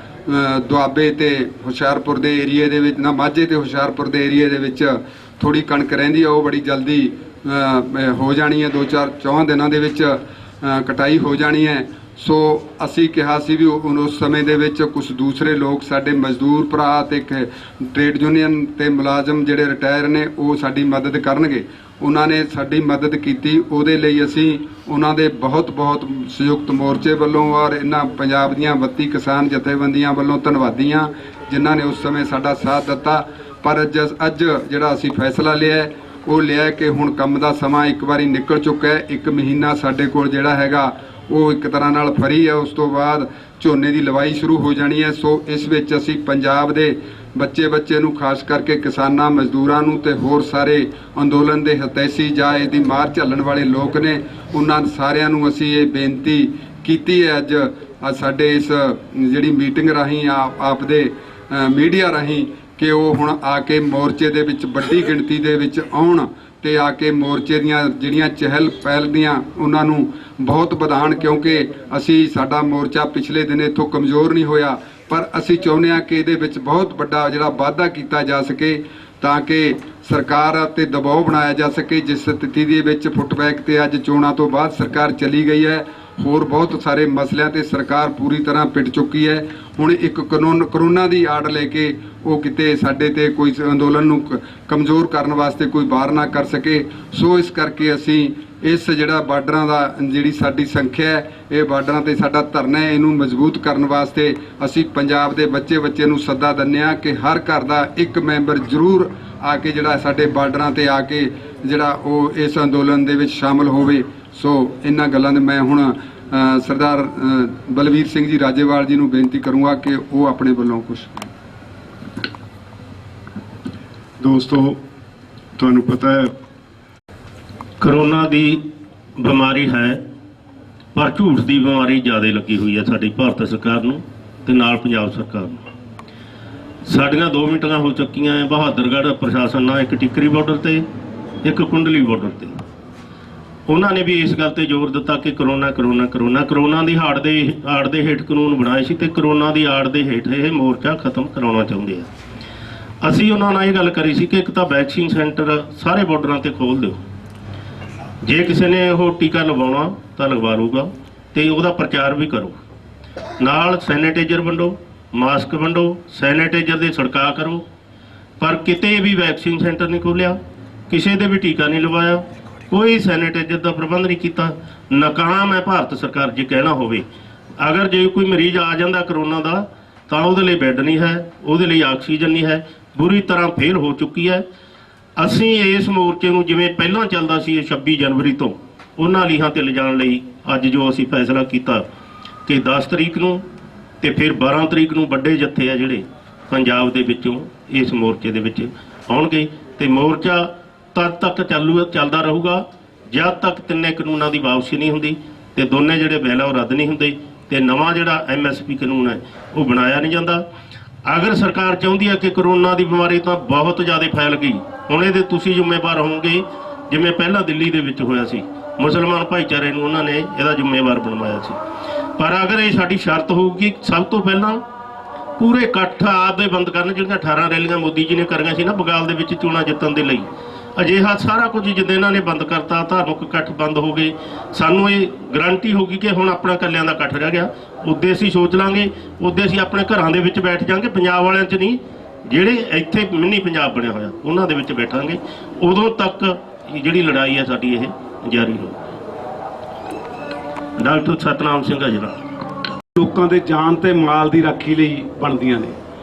ਦੁਆਬੇ ਤੇ ਹੁਸ਼ਿਆਰਪੁਰ ਦੇ ਏਰੀਏ ਦੇ ਵਿੱਚ ਨਾ ਮਾਝੇ ਤੇ ਹੁਸ਼ਿਆਰਪੁਰ ਦੇ ਏਰੀਏ ਦੇ ਵਿੱਚ ਥੋੜੀ ਕਣਕ ਰਹਿੰਦੀ ਹੈ, ਉਹ ਬੜੀ ਜਲਦੀ ਹੋ ਜਾਣੀ ਹੈ। 4 ਦਿਨਾਂ ਦੇ ਵਿੱਚ ਕਟਾਈ ਹੋ ਜਾਣੀ ਹੈ। ਸੋ ਅਸੀਂ ਕਿਹਾ ਸੀ ਵੀ ਉਸ ਸਮੇਂ ਦੇ ਵਿੱਚ ਕੁਝ ਦੂਸਰੇ ਲੋਕ ਸਾਡੇ ਮਜ਼ਦੂਰ ਭਰਾ ਤੇ ਟ੍ਰੇਡ ਯੂਨੀਅਨ ਤੇ ਮੁਲਾਜ਼ਮ ਜਿਹੜੇ ਰਿਟਾਇਰ ਨੇ ਉਹ ਸਾਡੀ ਮਦਦ ਕਰਨਗੇ। ਉਹਨਾਂ ਨੇ ਸਾਡੀ ਮਦਦ ਕੀਤੀ, ਉਹਦੇ ਲਈ ਅਸੀਂ ਉਹਨਾਂ ਦੇ ਬਹੁਤ ਸੰਯੁਕਤ ਮੋਰਚੇ ਵੱਲੋਂ ਔਰ ਇਹਨਾਂ ਪੰਜਾਬ ਦੀਆਂ 32 ਕਿਸਾਨ ਜਥੇਬੰਦੀਆਂ ਵੱਲੋਂ ਧੰਨਵਾਦੀ ਹਾਂ ਜਿਨ੍ਹਾਂ ਨੇ ਉਸ ਸਮੇਂ ਸਾਡਾ ਸਾਥ ਦਿੱਤਾ। ਪਰ ਅੱਜ ਜਿਹੜਾ ਅਸੀਂ ਫੈਸਲਾ ਲਿਆ ਉਹ ਲਿਆ ਕਿ ਹੁਣ ਕੰਮ ਦਾ ਸਮਾਂ ਇੱਕ ਵਾਰੀ ਨਿਕਲ ਚੁੱਕਾ ਹੈ। 1 ਮਹੀਨਾ ਸਾਡੇ ਕੋਲ ਜਿਹੜਾ ਹੈਗਾ ਉਹ ਇੱਕ ਤਰ੍ਹਾਂ ਨਾਲ ਫਰੀ ਹੈ। ਉਸ ਤੋਂ ਬਾਅਦ ਝੋਨੇ ਦੀ ਲਵਾਈ ਸ਼ੁਰੂ ਹੋ ਜਾਣੀ ਹੈ। ਸੋ ਇਸ ਵਿੱਚ ਅਸੀਂ ਪੰਜਾਬ ਦੇ ਬੱਚੇ ਨੂੰ ਖਾਸ ਕਰਕੇ ਕਿਸਾਨਾਂ ਮਜ਼ਦੂਰਾਂ ਨੂੰ ਤੇ ਹੋਰ ਸਾਰੇ ਅੰਦੋਲਨ ਦੇ ਹਿਤੈਸ਼ੀ ਜਾਂ ਇਹਦੀ ਮਾਰ ਝੱਲਣ ਵਾਲੇ ਲੋਕ ਨੇ ਉਹਨਾਂ ਸਾਰਿਆਂ ਨੂੰ ਅਸੀਂ ਇਹ ਬੇਨਤੀ ਕੀਤੀ ਹੈ ਅੱਜ ਸਾਡੇ ਇਸ ਜਿਹੜੀ ਮੀਟਿੰਗ ਰਾਹੀਂ ਆਪ ਦੇ ਮੀਡੀਆ ਰਾਹੀਂ ਕਿ ਉਹ ਹੁਣ ਆ ਕੇ ਮੋਰਚੇ ਦੇ ਵਿੱਚ ਵੱਡੀ ਗਿਣਤੀ ਦੇ ਵਿੱਚ ਆਉਣ ਤੇ ਆ ਕੇ ਮੋਰਚੇ ਦੀਆਂ ਜਿਹੜੀਆਂ ਚਹਿਲ ਪਹਿਲ ਦੀਆਂ ਉਹਨਾਂ ਨੂੰ ਬਹੁਤ ਵਧਾਉਣ, ਕਿਉਂਕਿ ਸਾਡਾ ਮੋਰਚਾ ਪਿਛਲੇ ਦਿਨ ਇੱਥੋਂ ਕਮਜ਼ੋਰ ਨਹੀਂ ਹੋਇਆ, ਪਰ ਅਸੀਂ ਚਾਹੁੰਦੇ ਹਾਂ ਕਿ ਇਹਦੇ ਵਿੱਚ ਬਹੁਤ ਵੱਡਾ ਜਿਹੜਾ ਵਾਧਾ ਕੀਤਾ ਜਾ ਸਕੇ ਤਾਂ ਕਿ ਸਰਕਾਰ ਤੇ ਦਬਾਅ ਬਣਾਇਆ ਜਾ ਸਕੇ। ਜਿਸ ਸਥਿਤੀ ਦੇ ਵਿੱਚ ਫੁੱਟਬੈਕ ਤੇ ਅੱਜ ਚੋਣਾਂ ਤੋਂ ਬਾਅਦ ਸਰਕਾਰ ਚਲੀ ਗਈ ਹੈ, ਹੋਰ ਬਹੁਤ ਸਾਰੇ ਮਸਲਿਆਂ ਤੇ ਸਰਕਾਰ ਪੂਰੀ ਤਰ੍ਹਾਂ ਪਿੱਟ ਚੁੱਕੀ ਹੈ। ਹੁਣ ਇੱਕ ਕਰੋਨਾ ਦੀ ਆੜ ਲੈ ਕੇ ਉਹ ਕਿਤੇ ਸਾਡੇ ਤੇ ਕੋਈ ਅੰਦੋਲਨ ਨੂੰ ਕਮਜ਼ੋਰ ਕਰਨ ਵਾਸਤੇ ਕੋਈ ਵਾਰ ਨਾ ਕਰ ਸਕੇ। ਸੋ ਇਸ ਕਰਕੇ ਅਸੀਂ ਇਸ ਜਿਹੜਾ ਬਾਰਡਰਾਂ ਦਾ ਜਿਹੜੀ ਸਾਡੀ ਸੰਖਿਆ ਹੈ, ਇਹ ਬਾਰਡਰਾਂ ਤੇ ਸਾਡਾ ਧਰਨਾ ਹੈ, ਇਹਨੂੰ ਮਜ਼ਬੂਤ ਕਰਨ ਵਾਸਤੇ ਅਸੀਂ ਪੰਜਾਬ ਦੇ ਬੱਚੇ ਨੂੰ ਸੱਦਾ ਦਿੰਦੇ ਹਾਂ ਕਿ ਹਰ ਘਰ ਦਾ ਇੱਕ ਮੈਂਬਰ ਜ਼ਰੂਰ ਆ ਕੇ ਜਿਹੜਾ ਸਾਡੇ ਬਾਰਡਰਾਂ ਤੇ ਆ ਕੇ ਜਿਹੜਾ ਉਹ ਇਸ ਅੰਦੋਲਨ ਦੇ ਵਿੱਚ ਸ਼ਾਮਲ ਹੋਵੇ। ਸੋ ਇਹਨਾਂ ਗੱਲਾਂ ਦੇ ਮੈਂ ਹੁਣ ਸਰਦਾਰ ਬਲਵੀਰ ਸਿੰਘ ਜੀ ਰਾਜੇਵਾਲ ਜੀ ਨੂੰ ਬੇਨਤੀ ਕਰੂੰਗਾ ਕਿ ਉਹ ਆਪਣੇ ਵੱਲੋਂ ਕੁਝ। ਦੋਸਤੋ, ਤੁਹਾਨੂੰ ਪਤਾ ਹੈ ਕਰੋਨਾ ਦੀ ਬਿਮਾਰੀ ਹੈ, ਪਰ ਝੂਠ ਦੀ ਬਿਮਾਰੀ ਜ਼ਿਆਦਾ ਲੱਗੀ ਹੋਈ ਹੈ ਸਾਡੀ ਭਾਰਤ ਸਰਕਾਰ ਨੂੰ ਤੇ ਨਾਲ ਪੰਜਾਬ ਸਰਕਾਰ ਨੂੰ। ਸਾਡੀਆਂ 2 ਮੀਟਿੰਗਾਂ ਹੋ ਚੁੱਕੀਆਂ ਹੈ ਬਹਾਦਰਗੜ੍ਹ ਪ੍ਰਸ਼ਾਸਨ ਨਾਲ, ਇੱਕ ਟਿੱਕਰੀ ਬਾਰਡਰ ਤੇ ਇੱਕ ਕੁੰਡਲੀ ਬਾਰਡਰ ਤੇ। ਉਹਨਾਂ ਨੇ ਵੀ ਇਸ ਗੱਲ ਤੇ ਜ਼ੋਰ ਦਿੱਤਾ ਕਿ ਕਰੋਨਾ ਦੀ ਆੜ ਦੇ ਹੇਠ ਕਾਨੂੰਨ ਬਣਾਏ ਸੀ ਤੇ ਕਰੋਨਾ ਦੀ ਆੜ ਦੇ ਹੇਠ ਇਹ ਮੋਰਚਾ ਖਤਮ ਕਰਾਉਣਾ ਚਾਹੁੰਦੇ ਆ। ਅਸੀਂ ਉਹਨਾਂ ਨਾਲ ਇਹ ਗੱਲ ਕਰੀ ਸੀ ਕਿ ਇੱਕ ਤਾਂ ਵੈਕਸੀਨ ਸੈਂਟਰ ਸਾਰੇ ਬਾਰਡਰਾਂ ਤੇ ਖੋਲ੍ਹ ਦਿਓ, ਜੇ ਕਿਸੇ ਨੇ ਉਹ ਟੀਕਾ ਲਵਾਉਣਾ ਤਾਂ ਲਗਵਾ ਲੂਗਾ ਤੇ ਉਹਦਾ ਪ੍ਰਚਾਰ ਵੀ ਕਰੋ, ਨਾਲ ਸੈਨੀਟਾਈਜ਼ਰ ਵੰਡੋ, ਮਾਸਕ ਵੰਡੋ, ਸੈਨੀਟਾਈਜ਼ਰ ਦੇ ਛਿੜਕਾਅ ਕਰੋ। ਪਰ ਕਿਤੇ ਵੀ ਵੈਕਸੀਨ ਸੈਂਟਰ ਨਹੀਂ ਖੋਲ੍ਹਿਆ, ਕਿਸੇ ਦੇ ਵੀ ਟੀਕਾ ਨਹੀਂ ਲਵਾਇਆ, ਕੋਈ ਸੈਨੀਟਾਈਜ਼ਰ ਦਾ ਪ੍ਰਬੰਧ ਨਹੀਂ ਕੀਤਾ। ਨਾਕਾਮ ਹੈ ਭਾਰਤ ਸਰਕਾਰ ਜੇ ਕਹਿਣਾ ਹੋਵੇ। ਅਗਰ ਜੇ ਕੋਈ ਮਰੀਜ਼ ਆ ਜਾਂਦਾ ਕਰੋਨਾ ਦਾ ਤਾਂ ਉਹਦੇ ਲਈ ਬੈੱਡ ਨਹੀਂ ਹੈ, ਉਹਦੇ ਲਈ ਆਕਸੀਜਨ ਨਹੀਂ ਹੈ, ਬੁਰੀ ਤਰ੍ਹਾਂ ਫੇਲ ਹੋ ਚੁੱਕੀ ਹੈ। ਅਸੀਂ ਇਸ ਮੋਰਚੇ ਨੂੰ ਜਿਵੇਂ ਪਹਿਲਾਂ ਚੱਲਦਾ ਸੀ 26 ਜਨਵਰੀ ਤੋਂ ਉਹਨਾਂ ਲੀਹਾਂ ਤੇ ਲਿਜਾਣ ਲਈ ਅੱਜ ਜੋ ਅਸੀਂ ਫੈਸਲਾ ਕੀਤਾ ਕਿ 10 ਤਰੀਕ ਨੂੰ ਤੇ ਫਿਰ 12 ਤਰੀਕ ਨੂੰ ਵੱਡੇ ਜੱਥੇ ਆ ਜਿਹੜੇ ਪੰਜਾਬ ਦੇ ਵਿੱਚੋਂ ਇਸ ਮੋਰਚੇ ਦੇ ਵਿੱਚ ਆਉਣਗੇ ਤੇ ਮੋਰਚਾ ਤਦ ਤੱਕ ਚੱਲਦਾ ਰਹੂਗਾ ਜਦ ਤੱਕ 3 ਕਾਨੂੰਨਾਂ ਦੀ ਵਾਪਸੀ ਨਹੀਂ ਹੁੰਦੀ ਤੇ ਦੋਨੇ ਜਿਹੜੇ ਬਿੱਲ ਉਹ ਰੱਦ ਨਹੀਂ ਹੁੰਦੇ ਤੇ ਨਵਾਂ ਜਿਹੜਾ MSP ਕਾਨੂੰਨ ਹੈ ਉਹ ਬਣਾਇਆ ਨਹੀਂ ਜਾਂਦਾ। ਅਗਰ ਸਰਕਾਰ ਚਾਹੁੰਦੀ ਹੈ ਕਿ ਕਰੋਨਾ ਦੀ ਬਿਮਾਰੀ ਤਾਂ ਬਹੁਤ ਜ਼ਿਆਦਾ ਫੈਲ ਗਈ, ਹੁਣ ਇਹਦੇ ਤੁਸੀਂ ਜ਼ਿੰਮੇਵਾਰ ਹੋਵੋਗੇ, ਜਿਵੇਂ ਪਹਿਲਾਂ ਦਿੱਲੀ ਦੇ ਵਿੱਚ ਹੋਇਆ ਸੀ, ਮੁਸਲਮਾਨ ਭਾਈਚਾਰੇ ਨੂੰ ਉਹਨਾਂ ਨੇ ਇਹਦਾ ਜ਼ਿੰਮੇਵਾਰ ਬਣਵਾਇਆ ਸੀ। ਪਰ ਅਗਰ ਇਹ ਸਾਡੀ ਸ਼ਰਤ ਹੋਊਗੀ ਸਭ ਤੋਂ ਪਹਿਲਾਂ ਪੂਰੇ ਇਕੱਠ ਆਪਦੇ ਬੰਦ ਕਰਨ, ਜਿਹੜੀਆਂ 18 ਰੈਲੀਆਂ ਮੋਦੀ ਜੀ ਨੇ ਕਰੀਆਂ ਸੀ ਨਾ ਬੰਗਾਲ ਦੇ ਵਿੱਚ ਚੋਣਾਂ ਜਿੱਤਣ ਦੇ ਲਈ, ਅਜਿਹਾ ਸਾਰਾ ਕੁਝ ਜਿੱਦਾਂ ਇਹਨਾਂ ਨੇ ਬੰਦ ਕਰਤਾ, ਧਾਰਮਿਕ ਇਕੱਠ ਬੰਦ ਹੋ ਗਏ, ਸਾਨੂੰ ਇਹ ਗਰੰਟੀ ਹੋਗੀ ਕਿ ਹੁਣ ਆਪਣਾ ਇਕੱਲਿਆਂ ਦਾ ਇਕੱਠ ਰਹਿ ਗਿਆ। ਉੱਦੇ ਅਸੀਂ ਸੋਚ ਲਾਂਗੇ, ਉੱਦੇ ਅਸੀਂ ਆਪਣੇ ਘਰਾਂ ਦੇ ਵਿੱਚ ਬੈਠ ਜਾਾਂਗੇ, ਪੰਜਾਬ ਵਾਲਿਆਂ 'ਚ ਨਹੀਂ, ਜਿਹੜੇ ਇੱਥੇ ਮਿੰਨੀ ਪੰਜਾਬ ਬਣਿਆ ਹੋਇਆ ਉਹਨਾਂ ਦੇ ਵਿੱਚ ਬੈਠਾਂਗੇ। ਉਦੋਂ ਤੱਕ ਜਿਹੜੀ ਲੜਾਈ ਹੈ ਸਾਡੀ ਇਹ ਜਾਰੀ ਰਹੂ। ਡਾਕਟਰ ਸਤਨਾਮ ਸਿੰਘ ਅਜਰਾ। ਲੋਕਾਂ ਦੇ ਜਾਨ ਤੇ ਮਾਲ ਦੀ ਰਾਖੀ ਲਈ ਬਣਦੀਆਂ ਨੇ।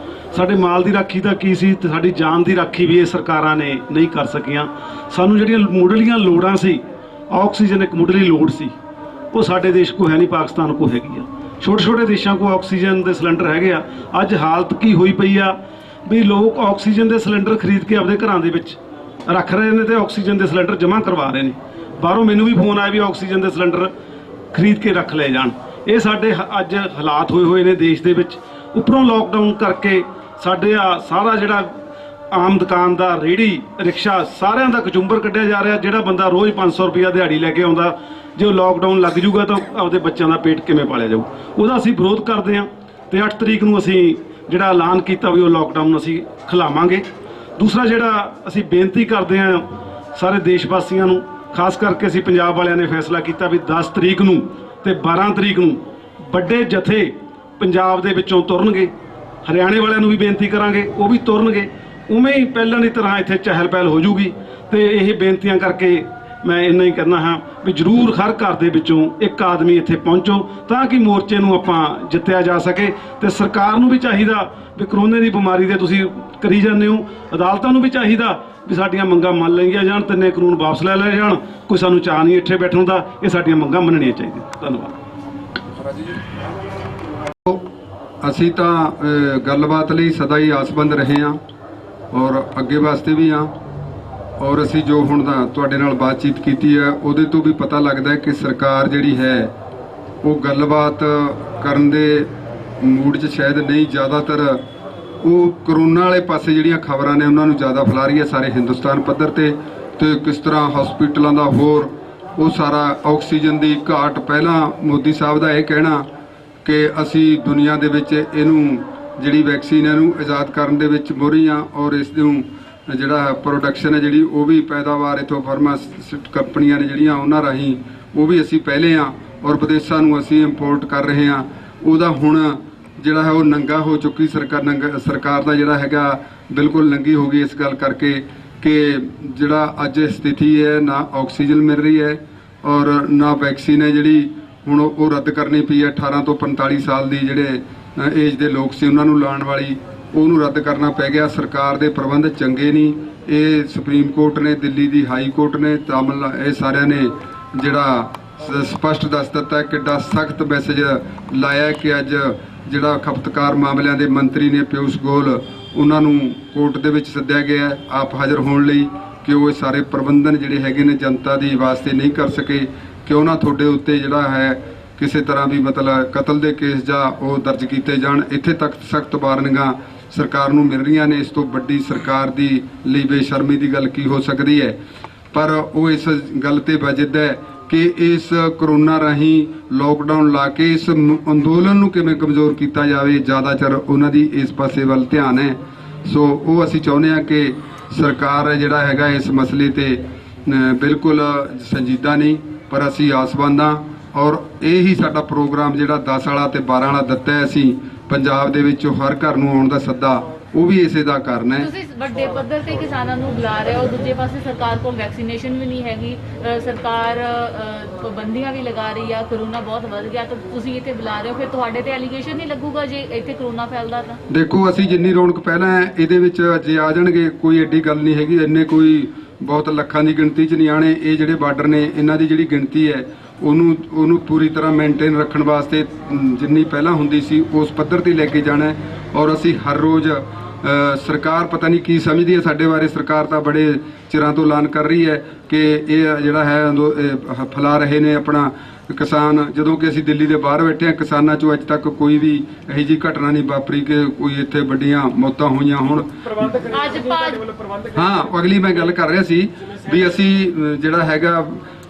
ਸਾਡੇ ਮਾਲ ਦੀ ਰਾਖੀ ਤਾਂ ਕੀ ਸੀ ਤੇ ਸਾਡੀ ਜਾਨ ਦੀ ਰਾਖੀ ਵੀ ਇਹ ਸਰਕਾਰਾਂ ਨੇ ਨਹੀਂ ਕਰ ਸਕੀਆਂ। ਸਾਨੂੰ ਜਿਹੜੀਆਂ ਮੁੱਢਲੀਆਂ ਲੋੜਾਂ ਸੀ, ਆਕਸੀਜਨ ਇੱਕ ਮੁੱਢਲੀ ਲੋੜ ਸੀ, ਉਹ ਸਾਡੇ ਦੇਸ਼ ਕੋਲ ਹੈ ਨਹੀਂ, ਪਾਕਿਸਤਾਨ ਕੋਲ ਹੈਗੀ ਆ। ਛੋਟੇ ਛੋਟੇ ਦੇਸ਼ਾਂ ਕੋਲ ਆਕਸੀਜਨ ਦੇ ਸਿਲੰਡਰ ਹੈਗੇ ਆ। ਅੱਜ ਹਾਲਤ ਕੀ ਹੋਈ ਪਈ ਆ ਵੀ ਲੋਕ ਆਕਸੀਜਨ ਦੇ ਸਿਲੰਡਰ ਖਰੀਦ ਕੇ ਆਪਦੇ ਘਰਾਂ ਦੇ ਵਿੱਚ ਰੱਖ ਰਹੇ ਨੇ ਤੇ ਆਕਸੀਜਨ ਦੇ ਸਿਲੰਡਰ ਜਮ੍ਹਾਂ ਕਰਵਾ ਰਹੇ ਨੇ। ਬਾਹਰੋਂ ਮੈਨੂੰ ਵੀ ਫੋਨ ਆਇਆ ਵੀ ਆਕਸੀਜਨ ਦੇ ਸਿਲੰਡਰ ਖਰੀਦ ਕੇ ਰੱਖ ਲਏ ਜਾਣ। ਇਹ ਸਾਡੇ ਅੱਜ ਹਾਲਾਤ ਹੋਏ ਨੇ ਦੇਸ਼ ਦੇ ਵਿੱਚ। ਉੱਪਰੋਂ ਲੋਕਡਾਊਨ ਕਰਕੇ ਸਾਡੇ ਸਾਰਾ ਜਿਹੜਾ ਆਮ ਦੁਕਾਨਦਾਰ, ਰੇਹੜੀ, ਰਿਕਸ਼ਾ, ਸਾਰਿਆਂ ਦਾ ਕਚੁੰਬਰ ਕੱਢਿਆ ਜਾ ਰਿਹਾ। ਜਿਹੜਾ ਬੰਦਾ ਰੋਜ਼ 500 ਰੁਪਇਆ ਦਿਹਾੜੀ ਲੈ ਕੇ ਆਉਂਦਾ, ਜੇ ਉਹ ਲੋਕਡਾਊਨ ਲੱਗ ਜੂਗਾ ਤਾਂ ਆਪਦੇ ਬੱਚਿਆਂ ਦਾ ਪੇਟ ਕਿਵੇਂ ਪਾਲਿਆ ਜਾਊ? ਉਹਦਾ ਅਸੀਂ ਵਿਰੋਧ ਕਰਦੇ ਹਾਂ ਤੇ 8 ਤਰੀਕ ਨੂੰ ਅਸੀਂ ਜਿਹੜਾ ਐਲਾਨ ਕੀਤਾ ਵੀ ਉਹ ਲੋਕਡਾਊਨ ਅਸੀਂ ਖਿਲਾਵਾਂਗੇ। ਦੂਸਰਾ ਜਿਹੜਾ ਅਸੀਂ ਬੇਨਤੀ ਕਰਦੇ ਹਾਂ ਸਾਰੇ ਦੇਸ਼ ਵਾਸੀਆਂ ਨੂੰ, ਖਾਸ ਕਰਕੇ ਅਸੀਂ ਪੰਜਾਬ ਵਾਲਿਆਂ ਨੇ ਫੈਸਲਾ ਕੀਤਾ ਵੀ 10 ਤਰੀਕ ਨੂੰ ਤੇ 12 ਤਰੀਕ ਨੂੰ ਵੱਡੇ ਜਥੇ ਪੰਜਾਬ ਦੇ ਵਿੱਚੋਂ ਤੁਰਨਗੇ। ਹਰਿਆਣੇ ਵਾਲਿਆਂ ਨੂੰ ਵੀ ਬੇਨਤੀ ਕਰਾਂਗੇ, ਉਹ ਵੀ ਤੁਰਨਗੇ। ਉਵੇਂ ਹੀ ਪਹਿਲਾਂ ਦੀ ਤਰ੍ਹਾਂ ਇੱਥੇ ਚਹਿਲ ਪਹਿਲ ਹੋ ਜੂਗੀ। ਤੇ ਇਹ ਬੇਨਤੀਆਂ ਕਰਕੇ ਮੈਂ ਇੰਨਾ ਹੀ ਕਹਿਣਾ ਹਾਂ ਵੀ ਜ਼ਰੂਰ ਹਰ ਘਰ ਦੇ ਵਿੱਚੋਂ ਇੱਕ ਆਦਮੀ ਇੱਥੇ ਪਹੁੰਚੋ ਤਾਂ ਕਿ ਮੋਰਚੇ ਨੂੰ ਆਪਾਂ ਜਿੱਤਿਆ ਜਾ ਸਕੇ। ਤੇ ਸਰਕਾਰ ਨੂੰ ਵੀ ਚਾਹੀਦਾ ਵੀ ਕਰੋਨੇ ਦੀ ਬਿਮਾਰੀ ਦੇ ਤੁਸੀਂ ਕਰੀ ਜਾਂਦੇ ਹੋ, ਅਦਾਲਤਾਂ ਨੂੰ ਵੀ ਚਾਹੀਦਾ ਵੀ ਸਾਡੀਆਂ ਮੰਗਾਂ ਮੰਨ ਲਈਆਂ ਜਾਣ, ਤਿੰਨੇ ਕਾਨੂੰਨ ਵਾਪਸ ਲੈ ਲਏ ਜਾਣ। ਕੋਈ ਸਾਨੂੰ ਚਾਅ ਨਹੀਂ ਇੱਥੇ ਬੈਠਣ ਦਾ, ਇਹ ਸਾਡੀਆਂ ਮੰਗਾਂ ਮੰਨਣੀਆਂ ਚਾਹੀਦੀਆਂ। ਧੰਨਵਾਦ। ਅਸੀਂ ਤਾਂ ਗੱਲਬਾਤ ਲਈ ਸਦਾ ਹੀ ਆਸਬੰਦ ਰਹੇ ਹਾਂ ਔਰ ਅੱਗੇ ਵਾਸਤੇ ਵੀ ਹਾਂ। ਔਰ ਅਸੀਂ ਜੋ ਹੁਣ ਦਾ ਤੁਹਾਡੇ ਨਾਲ ਬਾਤਚੀਤ ਕੀਤੀ ਹੈ ਉਹਦੇ ਤੋਂ ਵੀ ਪਤਾ ਲੱਗਦਾ ਹੈ ਕਿ ਸਰਕਾਰ ਜਿਹੜੀ ਹੈ ਉਹ ਗੱਲਬਾਤ ਕਰਨ ਦੇ ਮੂਡ 'ਚ ਸ਼ਾਇਦ ਨਹੀਂ। ਜ਼ਿਆਦਾਤਰ ਉਹ ਕਰੋਨਾ ਵਾਲੇ ਪਾਸੇ ਜਿਹੜੀਆਂ ਖਬਰਾਂ ਨੇ ਉਹਨਾਂ ਨੂੰ ਜ਼ਿਆਦਾ ਫੈਲਾ ਰਹੀ ਹੈ ਸਾਰੇ ਹਿੰਦੁਸਤਾਨ ਪੱਧਰ ਤੇ ਕਿਸ ਤਰ੍ਹਾਂ ਹਸਪੀਟਲਾਂ ਦਾ ਹੋਰ ਉਹ ਸਾਰਾ ਆਕਸੀਜਨ ਦੀ ਘਾਟ। ਪਹਿਲਾਂ ਮੋਦੀ ਸਾਹਿਬ ਦਾ ਇਹ ਕਹਿਣਾ ਕਿ ਅਸੀਂ ਦੁਨੀਆ ਦੇ ਵਿੱਚ ਇਹਨੂੰ ਜਿਹੜੀ ਵੈਕਸੀਨ ਇਹਨੂੰ ਇਜਾਦ ਕਰਨ ਦੇ ਵਿੱਚ ਮੋਹਰੀ ਹਾਂ ਔਰ ਇਸ ਨੂੰ ਜਿਹੜਾ ਪ੍ਰੋਡਕਸ਼ਨ ਹੈ ਜਿਹੜੀ ਉਹ ਵੀ ਪੈਦਾਵਾਰ ਇੱਥੋਂ ਫਾਰਮਾਸਿਊਟ ਕੰਪਨੀਆਂ ਨੇ ਜਿਹੜੀਆਂ ਉਹਨਾਂ ਰਾਹੀਂ ਉਹ ਵੀ ਅਸੀਂ ਪਹਿਲੇ ਹਾਂ ਔਰ ਵਿਦੇਸ਼ਾਂ ਨੂੰ ਅਸੀਂ ਇੰਪੋਰਟ ਕਰ ਰਹੇ ਹਾਂ। ਉਹਦਾ ਹੁਣ ਜਿਹੜਾ ਹੈ ਉਹ ਨੰਗਾ ਹੋ ਚੁੱਕੀ ਸਰਕਾਰ ਦਾ ਜਿਹੜਾ ਹੈਗਾ ਬਿਲਕੁਲ ਨੰਗੀ ਹੋ ਗਈ ਇਸ ਗੱਲ ਕਰਕੇ ਕਿ ਜਿਹੜਾ ਅੱਜ ਸਥਿਤੀ ਹੈ ਨਾ ਆਕਸੀਜਨ ਮਿਲ ਰਹੀ ਹੈ ਔਰ ਨਾ ਵੈਕਸੀਨ ਹੈ ਜਿਹੜੀ ਹੁਣ ਉਹ ਰੱਦ ਕਰਨੀ ਪਈ ਹੈ। 18 ਤੋਂ 45 ਸਾਲ ਦੀ ਜਿਹੜੇ ਏਜ ਦੇ ਲੋਕ ਸੀ ਉਹਨਾਂ ਨੂੰ ਲਾਉਣ ਵਾਲੀ ਉਹਨੂੰ ਰੱਦ ਕਰਨਾ ਪੈ ਗਿਆ। ਸਰਕਾਰ ਦੇ ਪ੍ਰਬੰਧ ਚੰਗੇ ਨਹੀਂ। ਇਹ ਸੁਪਰੀਮ ਕੋਰਟ ਨੇ, ਦਿੱਲੀ ਦੀ ਹਾਈ ਕੋਰਟ ਨੇ, ਇਹ ਸਾਰਿਆਂ ਨੇ ਜਿਹੜਾ ਸਪਸ਼ਟ ਦੱਸ ਦਿੱਤਾ ਕਿੱਡਾ ਸਖਤ ਮੈਸੇਜ ਲਾਇਆ ਕਿ ਅੱਜ ਜਿਹੜਾ ਖਪਤਕਾਰ ਮਾਮਲਿਆਂ ਦੇ ਮੰਤਰੀ ਨੇ ਪਿਊਸ਼ ਗੋਇਲ ਉਹਨਾਂ ਨੂੰ ਕੋਰਟ ਦੇ ਵਿੱਚ ਸੱਦਿਆ ਗਿਆ ਆਪ ਹਾਜ਼ਰ ਹੋਣ ਲਈ ਕਿ ਉਹ ਸਾਰੇ ਪ੍ਰਬੰਧਨ ਜਿਹੜੇ ਹੈਗੇ ਨੇ ਜਨਤਾ ਦੀ ਵਾਸਤੇ ਨਹੀਂ ਕਰ ਸਕੇ। ਕਿਉਂ ਨਾ ਤੁਹਾਡੇ ਉੱਤੇ ਜਿਹੜਾ ਹੈ ਕਿਸੇ ਤਰ੍ਹਾਂ ਵੀ ਮਤਲਬ ਕਤਲ ਦੇ ਕੇਸ ਜਾਂ ਉਹ ਦਰਜ ਕੀਤੇ ਜਾਣ। ਇੱਥੇ ਤੱਕ ਸਖਤ ਵਾਰਨਿੰਗਾਂ ਸਰਕਾਰ ਨੂੰ ਮਿਲ ਰਹੀਆਂ ਨੇ। ਇਸ ਤੋਂ ਵੱਡੀ ਸਰਕਾਰ ਦੀ ਲਈ ਬੇਸ਼ਰਮੀ ਦੀ ਗੱਲ ਕੀ ਹੋ ਸਕਦੀ ਹੈ? ਪਰ ਉਹ ਇਸ ਗੱਲ ਤੇ ਵਜਦ ਹੈ ਕਿ ਇਸ ਕਰੋਨਾ ਰਾਹੀਂ ਲੋਕਡਾਊਨ ਲਾ ਕੇ ਇਸ ਅੰਦੋਲਨ ਨੂੰ ਕਿਵੇਂ ਕਮਜ਼ੋਰ ਕੀਤਾ ਜਾਵੇ। ਜ਼ਿਆਦਾ ਚਿਰ ਉਹਨਾਂ ਦੀ ਇਸ ਪਾਸੇ ਵੱਲ ਧਿਆਨ ਹੈ। ਸੋ ਉਹ ਅਸੀਂ ਚਾਹੁੰਦੇ ਹਾਂ ਕਿ ਸਰਕਾਰ ਜਿਹੜਾ ਹੈਗਾ ਇਸ ਮਸਲੇ ਤੇ ਬਿਲਕੁਲ ਸੰਜੀਦਾ ਨਹੀਂ, ਪਰ ਅਸੀਂ ਆਸਵੰਦ ਹਾਂ ਔਰ ਇਹ ਹੀ ਸਾਡਾ ਪ੍ਰੋਗਰਾਮ ਜਿਹੜਾ 10 ਵਾਲਾ ਤੇ 12 ਵਾਲਾ ਦਿੱਤਾ ਹੈ ਅਸੀਂ ਪੰਜਾਬ ਦੇ ਵਿੱਚ ਹਰ ਘਰ ਨੂੰ ਆਉਣ ਦਾ ਸੱਦਾ, ਉਹ ਵੀ ਇਸੇ ਦਾ ਕਾਰਨ ਹੈ। ਤੁਸੀਂ ਵੱਡੇ ਪੱਧਰ ਤੇ ਕਿਸਾਨਾਂ ਨੂੰ ਬੁਲਾ ਰਹੇ ਹੋ, ਦੂਜੇ ਪਾਸੇ ਸਰਕਾਰ ਕੋਲ ਵੈਕਸੀਨੇਸ਼ਨ ਵੀ ਨਹੀਂ ਹੈਗੀ, ਸਰਕਾਰ ਪਾਬੰਦੀਆਂ ਵੀ ਲਗਾ ਰਹੀ ਆ, ਕਰੋਨਾ ਬਹੁਤ ਵੱਧ ਗਿਆ ਤਾਂ ਤੁਸੀਂ ਇੱਥੇ ਬੁਲਾ ਰਹੇ ਹੋ, ਫਿਰ ਤੁਹਾਡੇ ਤੇ ਐਲੀਗੇਸ਼ਨ ਨਹੀਂ ਲੱਗੂਗਾ ਜੇ ਇੱਥੇ ਕਰੋਨਾ ਫੈਲਦਾ ਤਾਂ? ਦੇਖੋ ਅਸੀਂ ਜਿੰਨੀ ਰੌਣਕ ਪਹਿਲਾਂ ਹੈ ਇਹਦੇ ਵਿੱਚ ਜੇ ਆ ਜਾਣਗੇ ਕੋਈ ਐਡੀ ਗੱਲ ਨਹੀਂ ਹੈਗੀ। ਇੰਨੇ ਕੋਈ ਬਹੁਤ ਲੱਖਾਂ ਦੀ ਗਿਣਤੀ 'ਚ ਨਹੀਂ ਆਣੇ। ਇਹ ਜਿਹੜੇ ਬਾਰਡਰ ਨੇ ਇਹਨਾਂ ਦੀ ਜਿਹੜੀ ਗਿਣਤੀ ਹੈ ਉਹਨੂੰ ਪੂਰੀ ਤਰ੍ਹਾਂ ਮੇਨਟੇਨ ਰੱਖਣ ਵਾਸਤੇ ਜਿੰਨੀ ਪਹਿਲਾਂ ਹੁੰਦੀ ਸੀ ਉਸ ਪੱਧਰ ਤੇ ਲੈ ਕੇ ਜਾਣਾ। ਔਰ ਅਸੀਂ ਹਰ ਰੋਜ਼ ਸਰਕਾਰ ਪਤਾ ਨਹੀਂ ਕੀ ਸਮਝਦੀ ਹੈ ਸਾਡੇ ਬਾਰੇ। ਸਰਕਾਰ ਤਾਂ ਬੜੇ ਚਿਰਾਂ ਤੋਂ ਐਲਾਨ ਕਰ ਰਹੀ ਹੈ ਕਿ ਇਹ ਜਿਹੜਾ ਹੈ ਫੈਲਾ ਰਹੇ ਨੇ ਆਪਣਾ ਕਿਸਾਨ, ਜਦੋਂ ਕਿ ਅਸੀਂ ਦਿੱਲੀ ਦੇ ਬਾਹਰ ਬੈਠੇ ਹਾਂ ਕਿਸਾਨਾਂ 'ਚੋਂ ਅੱਜ ਤੱਕ ਕੋਈ ਵੀ ਇਹੋ ਜਿਹੀ ਘਟਨਾ ਨਹੀਂ ਵਾਪਰੀ ਕਿ ਕੋਈ ਇੱਥੇ ਵੱਡੀਆਂ ਮੌਤਾਂ ਹੋਈਆਂ ਹੋਣ। ਹਾਂ, ਅਗਲੀ ਮੈਂ ਗੱਲ ਕਰ ਰਿਹਾ ਸੀ ਵੀ ਅਸੀਂ ਜਿਹੜਾ ਹੈਗਾ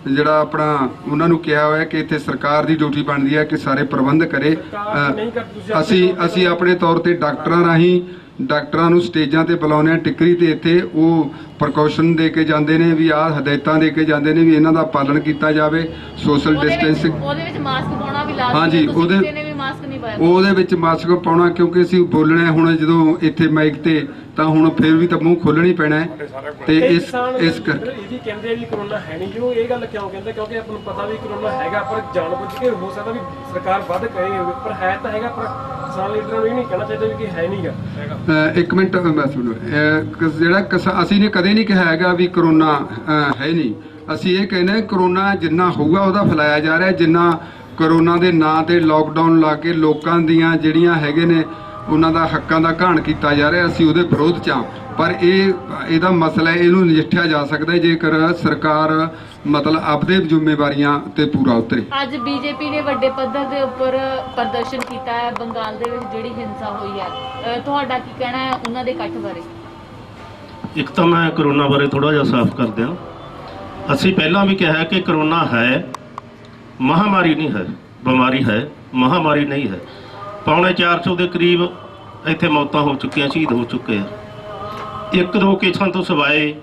ਜਿਹੜਾ ਆਪਣਾ ਉਹਨਾਂ ਨੂੰ ਕਿਹਾ ਹੋਇਆ ਕਿ ਇੱਥੇ ਸਰਕਾਰ ਦੀ ਡਿਊਟੀ ਬਣਦੀ ਹੈ ਕਿ ਸਾਰੇ ਪ੍ਰਬੰਧ ਕਰੇ। ਅਸੀਂ ਆਪਣੇ ਤੌਰ ਤੇ ਡਾਕਟਰਾਂ ਰਾਹੀਂ ਡਾਕਟਰਾਂ ਨੂੰ ਸਟੇਜਾਂ ਤੇ ਬੁਲਾਉਂਦੇ ਹਾਂ ਟਿੱਕਰੀ ਤੇ, ਇੱਥੇ ਉਹ ਪ੍ਰੀਕਾਸ਼ਨ ਦੇ ਕੇ ਜਾਂਦੇ ਨੇ ਵੀ ਆਹ ਹਦਾਇਤਾਂ ਦੇ ਕੇ ਜਾਂਦੇ ਨੇ ਵੀ ਇਹਨਾਂ ਦਾ ਪਾਲਣ ਕੀਤਾ ਜਾਵੇ। ਸੋਸ਼ਲ ਡਿਸਟੈਂਸਿੰਗ ਉਹਦੇ ਵਿੱਚ ਮਾਸਕ ਪਾਉਣਾ ਵੀ ਲਾਜ਼ਮੀ ਹੈ। ਹਾਂਜੀ, ਉਹਦੇ ਵਿੱਚ ਮਾਸਕ ਪਾਉਣਾ ਕਿਉਂਕਿ ਅਸੀਂ ਬੋਲਣਾ ਹੁਣ ਜਦੋਂ ਇੱਥੇ ਮਾਈਕ ਤੇ ਤਾਂ ਹੁਣ ਫਿਰ ਵੀ ਤਾਂ ਮੂੰਹ ਖੋਲਣਾ ਹੀ ਪੈਣਾ ਤੇ ਇਸ ਕਰਕੇ ਇਹ ਵੀ ਕਹਿੰਦੇ ਵੀ ਕਰੋਨਾ ਹੈ ਨਹੀਂ। ਜਿਹਨੂੰ ਇਹ ਗੱਲ ਕਿਉਂ ਕਹਿੰਦੇ ਕਿਉਂਕਿ ਆਪਾਂ ਨੂੰ ਪਤਾ ਵੀ ਕਰੋਨਾ ਹੈਗਾ, ਪਰ ਜਾਣਬੁੱਝ ਕੇ ਹੋ ਸਕਦਾ ਵੀ ਸਰਕਾਰ ਵੱਧ ਕਹੇ ਹੋਵੇ, ਪਰ ਹੈ ਤਾਂ ਹੈਗਾ। ਪਰ ਕਿਸਾਨ ਲੀਡਰਾਂ ਨੂੰ ਇਹ ਨਹੀਂ ਕਹਿਣਾ ਚਾਹੀਦਾ ਵੀ ਕਿ ਹੈ ਨਹੀਂਗਾ। ਇੱਕ ਮਿੰਟ ਮੈਂ ਸੁਣੋ, ਜਿਹੜਾ ਅਸੀਂ ਨੇ ਕਦੇ ਨਹੀਂ ਕਿਹਾ ਹੈਗਾ ਵੀ ਕਰੋਨਾ ਹੈ ਨਹੀਂ। ਅਸੀਂ ਇਹ ਕਹਿੰਦੇ ਕਰੋਨਾ ਜਿੰਨਾ ਹੋਊਗਾ ਉਹਦਾ ਫੈਲਾਇਆ ਜਾ ਰਿਹਾ। ਜਿੰਨਾ ਕਰੋਨਾ ਦੇ ਨਾਂ ਤੇ ਲੋਕਡਾਊਨ ਲਾ ਕੇ ਲੋਕਾਂ ਦੀਆਂ ਜਿਹੜੀਆਂ ਹੈਗੇ ਨੇ ਉਹਨਾਂ ਦਾ ਹੱਕਾਂ ਦਾ ਘਾਣ ਕੀਤਾ ਜਾ ਰਿਹਾ, ਅਸੀਂ ਉਹਦੇ ਵਿਰੋਧ 'ਚ ਹਾਂ। ਪਰ ਇਹਦਾ ਮਸਲਾ ਇਹਨੂੰ ਨਜਿੱਠਿਆ ਜਾ ਸਕਦਾ ਜੇਕਰ ਸਰਕਾਰ ਮਤਲਬ ਆਪਦੇ ਜ਼ਿੰਮੇਵਾਰੀਆਂ ਤੇ ਪੂਰਾ ਉਤਰੇ। ਅੱਜ ਬੀਜੇਪੀ ਨੇ ਵੱਡੇ ਪੱਧਰ ਦੇ ਉੱਪਰ ਪ੍ਰਦਰਸ਼ਨ ਕੀਤਾ ਹੈ ਬੰਗਾਲ ਦੇ ਵਿੱਚ ਜਿਹੜੀ ਹਿੰਸਾ ਹੋਈ ਹੈ, ਤੁਹਾਡਾ ਕੀ ਕਹਿਣਾ ਹੈ ਉਹਨਾਂ ਦੇ ਇਕੱਠ ਬਾਰੇ? ਇੱਕ ਤਾਂ ਮੈਂ ਕਰੋਨਾ ਬਾਰੇ ਥੋੜ੍ਹਾ ਜਿਹਾ ਸਾਫ਼ ਕਰ ਦਿਆਂ। ਅਸੀਂ ਪਹਿਲਾਂ ਵੀ ਕਿਹਾ ਕਿ ਕਰੋਨਾ ਹੈ, ਮਹਾਮਾਰੀ ਨਹੀਂ ਹੈ, ਬਿਮਾਰੀ ਹੈ, ਮਹਾਮਾਰੀ ਨਹੀਂ ਹੈ। ਪੌਣੇ 400 ਦੇ ਕਰੀਬ ਇੱਥੇ ਮੌਤਾਂ ਹੋ ਚੁੱਕੀਆਂ, ਸ਼ਹੀਦ ਹੋ ਚੁੱਕੇ ਆ। 1-2 ਕੇਸਾਂ ਤੋਂ ਸਿਵਾਏ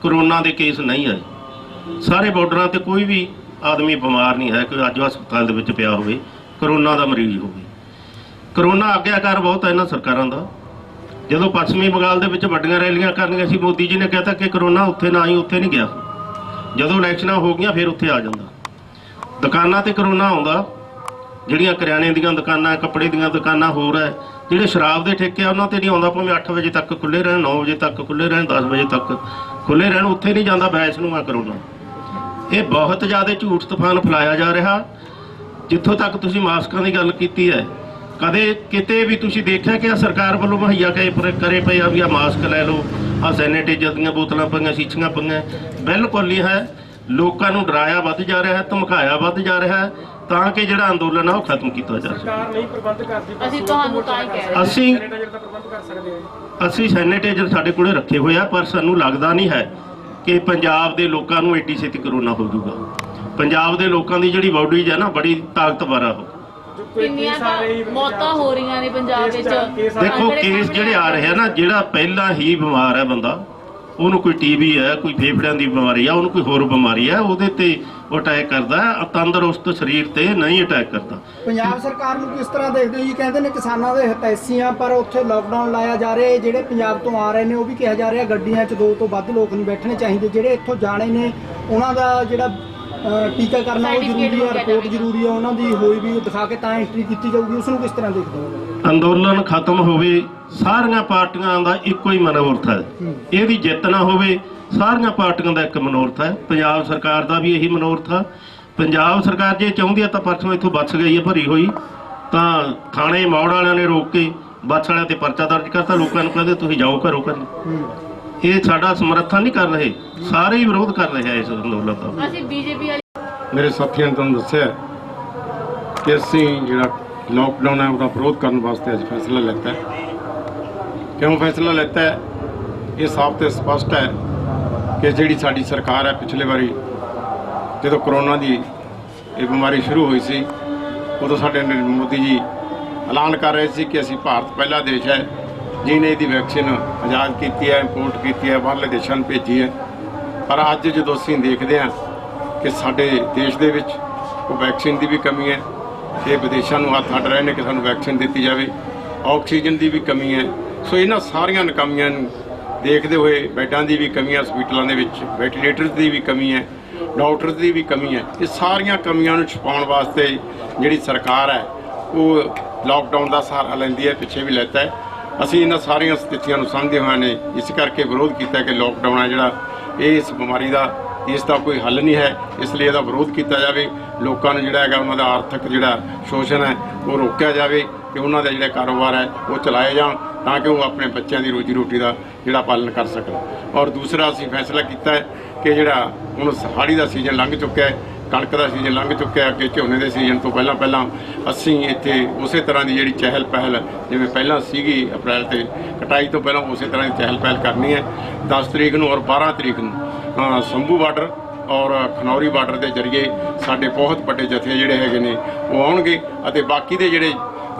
ਕਰੋਨਾ ਦੇ ਕੇਸ ਨਹੀਂ ਆਏ। ਸਾਰੇ ਬਾਰਡਰਾਂ ਤੇ ਕੋਈ ਵੀ ਆਦਮੀ ਬਿਮਾਰ ਨਹੀਂ ਹੈ ਕਿ ਅੱਜ ਹਸਪਤਾਲ ਦੇ ਵਿੱਚ ਪਿਆ ਹੋਵੇ, ਕਰੋਨਾ ਦਾ ਮਰੀਜ਼ ਹੋਵੇ। ਕਰੋਨਾ ਆਗਿਆਕਾਰ ਬਹੁਤ ਹੈ ਇਹਨਾਂ ਸਰਕਾਰਾਂ ਦਾ। ਜਦੋਂ ਪੱਛਮੀ ਬੰਗਾਲ ਦੇ ਵਿੱਚ ਵੱਡੀਆਂ ਰੈਲੀਆਂ ਕਰਨੀਆਂ ਸੀ, ਮੋਦੀ ਜੀ ਨੇ ਕਹਿਤਾ ਕਿ ਕਰੋਨਾ ਉੱਥੇ ਨਾ ਆਈ, ਉੱਥੇ ਨਹੀਂ ਗਿਆ। ਜਦੋਂ ਇਲੈਕਸ਼ਨਾਂ ਹੋ ਗਈਆਂ ਫਿਰ ਉੱਥੇ ਆ ਜਾਂਦਾ। ਦੁਕਾਨਾਂ ਤੇ ਕਰੋਨਾ ਆਉਂਦਾ, ਜਿਹੜੀਆਂ ਕਰਿਆਨੇ ਦੀਆਂ ਦੁਕਾਨਾਂ, ਕੱਪੜੇ ਦੀਆਂ ਦੁਕਾਨਾਂ, ਹੋਰ ਹੈ ਜਿਹੜੇ ਸ਼ਰਾਬ ਦੇ ਠੇਕੇ ਆ ਉਹਨਾਂ ਤੇ ਨਹੀਂ ਆਉਂਦਾ। ਭਾਵੇਂ 8 ਵਜੇ ਤੱਕ ਖੁੱਲ੍ਹੇ ਰਹਿਣ, 9 ਵਜੇ ਤੱਕ ਖੁੱਲ੍ਹੇ ਰਹਿਣ, 10 ਵਜੇ ਤੱਕ ਖੁੱਲ੍ਹੇ ਰਹਿਣ, ਉੱਥੇ ਨਹੀਂ ਜਾਂਦਾ। ਬੈਸ ਨੂੰ ਆ ਕਰੋਨਾ। ਇਹ ਬਹੁਤ ਜ਼ਿਆਦਾ ਝੂਠ ਤੂਫਾਨ ਫੈਲਾਇਆ ਜਾ ਰਿਹਾ। ਜਿੱਥੋਂ ਤੱਕ ਤੁਸੀਂ ਮਾਸਕਾਂ ਦੀ ਗੱਲ ਕੀਤੀ ਹੈ, ਕਦੇ ਕਿਤੇ ਵੀ ਤੁਸੀਂ ਦੇਖਿਆ ਕਿ ਸਰਕਾਰ ਵੱਲੋਂ ਮੁਹੱਈਆ ਕਰੇ ਪਏ ਆ ਵੀ ਆ ਮਾਸਕ ਲੈ ਲਓ, ਆ ਸੈਨੀਟਾਈਜ਼ਰ ਦੀਆਂ ਬੋਤਲਾਂ ਪਈਆਂ, ਸ਼ੀਸ਼ੀਆਂ ਪਈਆਂ? ਬਿਲਕੁਲ ਨਹੀਂ ਹੈ। ਲੋਕਾਂ ਨੂੰ ਡਰਾਇਆ ਵੱਧ ਜਾ ਰਿਹਾ ਹੈ, ਧਮਕਾਇਆ ਵੱਧ ਜਾ ਰਿਹਾ ਹੈ ਤਾਂ ਕਿ ਜਿਹੜਾ ਅੰਦੋਲਨ ਆ ਉਹ ਖਤਮ ਕੀਤਾ ਜਾ ਸਕੇ। ਸਰਕਾਰ ਨਹੀਂ ਪ੍ਰਬੰਧ ਕਰਦੀ। ਅਸੀਂ ਤੁਹਾਨੂੰ ਤਾਂ ਹੀ ਕਹਿ ਰਹੇ ਅਸੀਂ ਸੈਨੀਟਾਈਜ਼ਰ ਦਾ ਪ੍ਰਬੰਧ ਕਰ ਸਕਦੇ ਹਾਂ। ਅਸੀਂ ਸੈਨੀਟਾਈਜ਼ਰ ਸਾਡੇ ਕੋਲੇ ਰੱਖੇ ਹੋਏ ਆ, ਪਰ ਸਾਨੂੰ ਲੱਗਦਾ ਨਹੀਂ ਹੈ ਕਿ ਪੰਜਾਬ ਦੇ ਲੋਕਾਂ ਨੂੰ ਏਡੀ ਛੇਤੀ ਕਰੋਨਾ ਹੋ ਜਾਊਗਾ। ਪੰਜਾਬ ਦੇ ਲੋਕਾਂ ਦੀ ਜਿਹੜੀ ਬਾਡੀ ਹੈ ਨਾ, ਬੜੀ ਤਾਕਤਵਰ ਆ ਉਹ। ਕਿੰਨੀਆਂ ਤਾਂ ਮੌਤਾਂ ਹੋ ਰਹੀਆਂ ਨੇ ਪੰਜਾਬ ਵਿੱਚ। ਦੇਖੋ ਕੇਸ ਜਿਹੜੇ ਆ ਰਹੇ ਆ ਨਾ, ਜਿਹੜਾ ਪਹਿਲਾਂ ਹੀ ਬਿਮਾਰ ਹੈ ਬੰਦਾ, ਉਹਨੂੰ ਕੋਈ ਟੀਬੀ ਹੈ, ਕੋਈ ਫੇਫੜਿਆਂ ਦੀ ਬਿਮਾਰੀ ਆ, ਉਹਨੂੰ ਕੋਈ ਹੋਰ ਬਿਮਾਰੀ ਹੈ, ਉਹਦੇ ਤੇ ਉਹ ਅਟੈਕ ਕਰਦਾ ਹੈ। ਤੰਦਰੁਸਤ ਸਰੀਰ ਤੇ ਨਹੀਂ ਅਟੈਕ ਕਰਦਾ। ਪੰਜਾਬ ਸਰਕਾਰ ਨੂੰ ਕਿਸ ਤਰ੍ਹਾਂ ਦੇਖਦੇ ਹੋ ਜੀ? ਕਹਿੰਦੇ ਨੇ ਕਿਸਾਨਾਂ ਦੇ ਹਿਤੈਸ਼ੀਆਂ, ਪਰ ਉੱਥੇ ਲਾਕਡਾਊਨ ਲਾਇਆ ਜਾ ਰਿਹਾ। ਜਿਹੜੇ ਪੰਜਾਬ ਤੋਂ ਆ ਰਹੇ ਨੇ ਉਹ ਵੀ ਕਿਹਾ ਜਾ ਰਿਹਾ ਗੱਡੀਆਂ 'ਚ 2 ਤੋਂ ਵੱਧ ਲੋਕ ਨਹੀਂ ਬੈਠਣੇ ਚਾਹੀਦੇ। ਜਿਹੜੇ ਇੱਥੋਂ ਜਾਣੇ ਨੇ ਉਹਨਾਂ ਦਾ ਜਿਹੜਾ ਟੀਕਾਕਰਨ ਉਹ ਜ਼ਰੂਰੀ ਹੈ, ਰਿਪੋਰਟ ਜ਼ਰੂਰੀ ਹੈ ਉਹਨਾਂ ਦੀ ਹੋਈ ਵੀ ਦਿਖਾ ਕੇ ਤਾਂ ਐਂਟਰੀ ਕੀਤੀ ਜਾਊਗੀ। ਉਸ ਨੂੰ ਕਿਸ ਤਰ੍ਹਾਂ ਦੇਖਦੇ ਹੋ? ਅੰਦੋਲਨ ਖਤਮ ਹੋਵੇ, ਸਾਰੀਆਂ ਪਾਰਟੀਆਂ ਦਾ ਇੱਕੋ ਹੀ ਮਨੋਰਥ ਹੈ। ਇਹਦੀ ਜਿੱਤ ਨਾ ਹੋਵੇ, ਸਾਰੀਆਂ ਪਾਰਟੀਆਂ ਦਾ ਇੱਕ ਮਨੋਰਥ ਹੈ। ਪੰਜਾਬ ਸਰਕਾਰ ਦਾ ਵੀ ਇਹੀ ਮਨੋਰਥ ਹੈ। ਪੰਜਾਬ ਸਰਕਾਰ ਜੇ ਚਾਹੁੰਦੀ ਹੈ ਤਾਂ ਪਰਸੋਂ ਇੱਥੋਂ ਬੱਸ ਗਈ ਹੈ ਭਰੀ ਹੋਈ, ਤਾਂ ਥਾਣੇ ਮੌੜ ਵਾਲਿਆਂ ਨੇ ਰੋਕ ਕੇ ਬੱਸ ਵਾਲਿਆਂ ਤੇ ਪਰਚਾ ਦਰਜ ਕਰਤਾ। ਲੋਕਾਂ ਨੂੰ ਕਹਿੰਦੇ ਤੁਸੀਂ ਜਾਓ ਘਰੋਂ ਘਰ। ਇਹ ਸਾਡਾ ਸਮਰਥਨ ਨਹੀਂ ਕਰ ਰਹੇ, ਸਾਰੇ ਹੀ ਵਿਰੋਧ ਕਰ ਰਹੇ ਆ ਇਸ ਅੰਦੋਲਨ ਦਾ। ਅਸੀਂ ਬੀਜੇਪੀ ਵਾਲੀ ਮੇਰੇ ਸਾਥੀਆਂ ਨੇ ਤੁਹਾਨੂੰ ਦੱਸਿਆ ਕਿ ਅਸੀਂ ਜਿਹੜਾ ਲਾਕਡਾਊਨ ਹੈ ਉਹਦਾ ਵਿਰੋਧ ਕਰਨ ਵਾਸਤੇ ਅੱਜ ਫੈਸਲਾ ਲਿੱਤਾ ਹੈ। ਕਿਉਂ ਫੈਸਲਾ ਲਿੱਤਾ ਹੈ? ਇਹ ਸਾਫ਼ ਤੇ ਸਪਸ਼ਟ ਹੈ ਕਿ ਜਿਹੜੀ ਸਾਡੀ ਸਰਕਾਰ ਹੈ, ਪਿਛਲੇ ਵਾਰੀ ਜਦੋਂ ਕਰੋਨਾ ਦੀ ਇਹ ਬਿਮਾਰੀ ਸ਼ੁਰੂ ਹੋਈ ਸੀ, ਉਦੋਂ ਸਾਡੇ ਮੋਦੀ ਜੀ ਐਲਾਨ ਕਰ ਰਹੇ ਸੀ ਕਿ ਅਸੀਂ ਭਾਰਤ ਪਹਿਲਾ ਦੇਸ਼ ਹੈ ਜਿਹਨੇ ਇਹਦੀ ਵੈਕਸੀਨ ਆਯਾਤ ਕੀਤੀ ਹੈ, ਇੰਪੋਰਟ ਕੀਤੀ ਹੈ, ਬਾਹਰਲੇ ਦੇਸ਼ਾਂ ਨੂੰ ਭੇਜੀ ਹੈ। ਪਰ ਅੱਜ ਜਦੋਂ ਅਸੀਂ ਦੇਖਦੇ ਹਾਂ ਕਿ ਸਾਡੇ ਦੇਸ਼ ਦੇ ਵਿੱਚ ਉਹ ਵੈਕਸੀਨ ਦੀ ਵੀ ਕਮੀ ਹੈ, ਇਹ ਵਿਦੇਸ਼ਾਂ ਨੂੰ ਹੱਥ ਅੱਡ ਰਹੇ ਨੇ ਕਿ ਸਾਨੂੰ ਵੈਕਸੀਨ ਦਿੱਤੀ ਜਾਵੇ, ਆਕਸੀਜਨ ਦੀ ਵੀ ਕਮੀ ਹੈ। ਸੋ ਇਹਨਾਂ ਸਾਰੀਆਂ ਨਾਕਾਮੀਆਂ ਨੂੰ ਦੇਖਦੇ ਹੋਏ, ਬੈੱਡਾਂ ਦੀ ਵੀ ਕਮੀ ਹੈ ਹਸਪੀਟਲਾਂ ਦੇ ਵਿੱਚ, ਵੈਂਟੀਲੇਟਰਸ ਦੀ ਵੀ ਕਮੀ ਹੈ, ਡਾਕਟਰਸ ਦੀ ਵੀ ਕਮੀ ਹੈ। ਇਹ ਸਾਰੀਆਂ ਕਮੀਆਂ ਨੂੰ ਛੁਪਾਉਣ ਵਾਸਤੇ ਜਿਹੜੀ ਸਰਕਾਰ ਹੈ ਉਹ ਲਾਕਡਾਊਨ ਦਾ ਸਹਾਰਾ ਲੈਂਦੀ ਹੈ, ਪਿੱਛੇ ਵੀ ਲੈਤਾ ਹੈ। ਅਸੀਂ ਇਹਨਾਂ ਸਾਰੀਆਂ ਸਥਿਤੀਆਂ ਨੂੰ ਸਮਝਦੇ ਹੋਏ ਨੇ ਇਸ ਕਰਕੇ ਵਿਰੋਧ ਕੀਤਾ ਕਿ ਲਾਕਡਾਊਨ ਹੈ ਜਿਹੜਾ, ਇਹ ਇਸ ਬਿਮਾਰੀ ਦਾ, ਇਸ ਦਾ ਕੋਈ ਹੱਲ ਨਹੀਂ ਹੈ। ਇਸ ਲਈ ਇਹਦਾ ਵਿਰੋਧ ਕੀਤਾ ਜਾਵੇ। ਲੋਕਾਂ ਨੂੰ ਜਿਹੜਾ ਹੈਗਾ ਉਹਨਾਂ ਦਾ ਆਰਥਿਕ ਜਿਹੜਾ ਸ਼ੋਸ਼ਣ ਹੈ ਉਹ ਰੋਕਿਆ ਜਾਵੇ ਕਿ ਉਹਨਾਂ ਦੇ ਜਿਹੜੇ ਕਾਰੋਬਾਰ ਹੈ ਉਹ ਚਲਾਏ ਜਾਣ ਤਾਂ ਕਿ ਉਹ ਆਪਣੇ ਬੱਚਿਆਂ ਦੀ ਰੋਜੀ ਰੋਟੀ ਦਾ ਜਿਹੜਾ ਪਾਲਣ ਕਰ ਸਕਣ। ਔਰ ਦੂਸਰਾ ਅਸੀਂ ਫੈਸਲਾ ਕੀਤਾ ਹੈ ਕਿ ਜਿਹੜਾ ਹੁਣ ਹਾੜੀ ਦਾ ਸੀਜ਼ਨ ਲੰਘ ਚੁੱਕਿਆ ਹੈ, ਕਣਕ ਦਾ ਸੀਜ਼ਨ ਲੰਘ ਚੁੱਕਿਆ, ਕਿ ਝੋਨੇ ਦੇ ਸੀਜ਼ਨ ਤੋਂ ਪਹਿਲਾਂ ਅਸੀਂ ਇੱਥੇ ਉਸੇ ਤਰ੍ਹਾਂ ਦੀ ਜਿਹੜੀ ਚਹਿਲ ਪਹਿਲ ਜਿਵੇਂ ਪਹਿਲਾਂ ਸੀਗੀ ਅਪ੍ਰੈਲ ਤੇ ਕਟਾਈ ਤੋਂ ਪਹਿਲਾਂ, ਉਸੇ ਤਰ੍ਹਾਂ ਦੀ ਚਹਿਲ ਪਹਿਲ ਕਰਨੀ ਹੈ। 10 ਤਰੀਕ ਨੂੰ ਔਰ 12 ਤਰੀਕ ਨੂੰ ਸੰਭੂ ਬਾਰਡਰ ਔਰ ਖਨੌਰੀ ਬਾਰਡਰ ਦੇ ਜ਼ਰੀਏ ਸਾਡੇ ਬਹੁਤ ਵੱਡੇ ਜਥੇ ਜਿਹੜੇ ਹੈਗੇ ਨੇ ਉਹ ਆਉਣਗੇ ਅਤੇ ਬਾਕੀ ਦੇ ਜਿਹੜੇ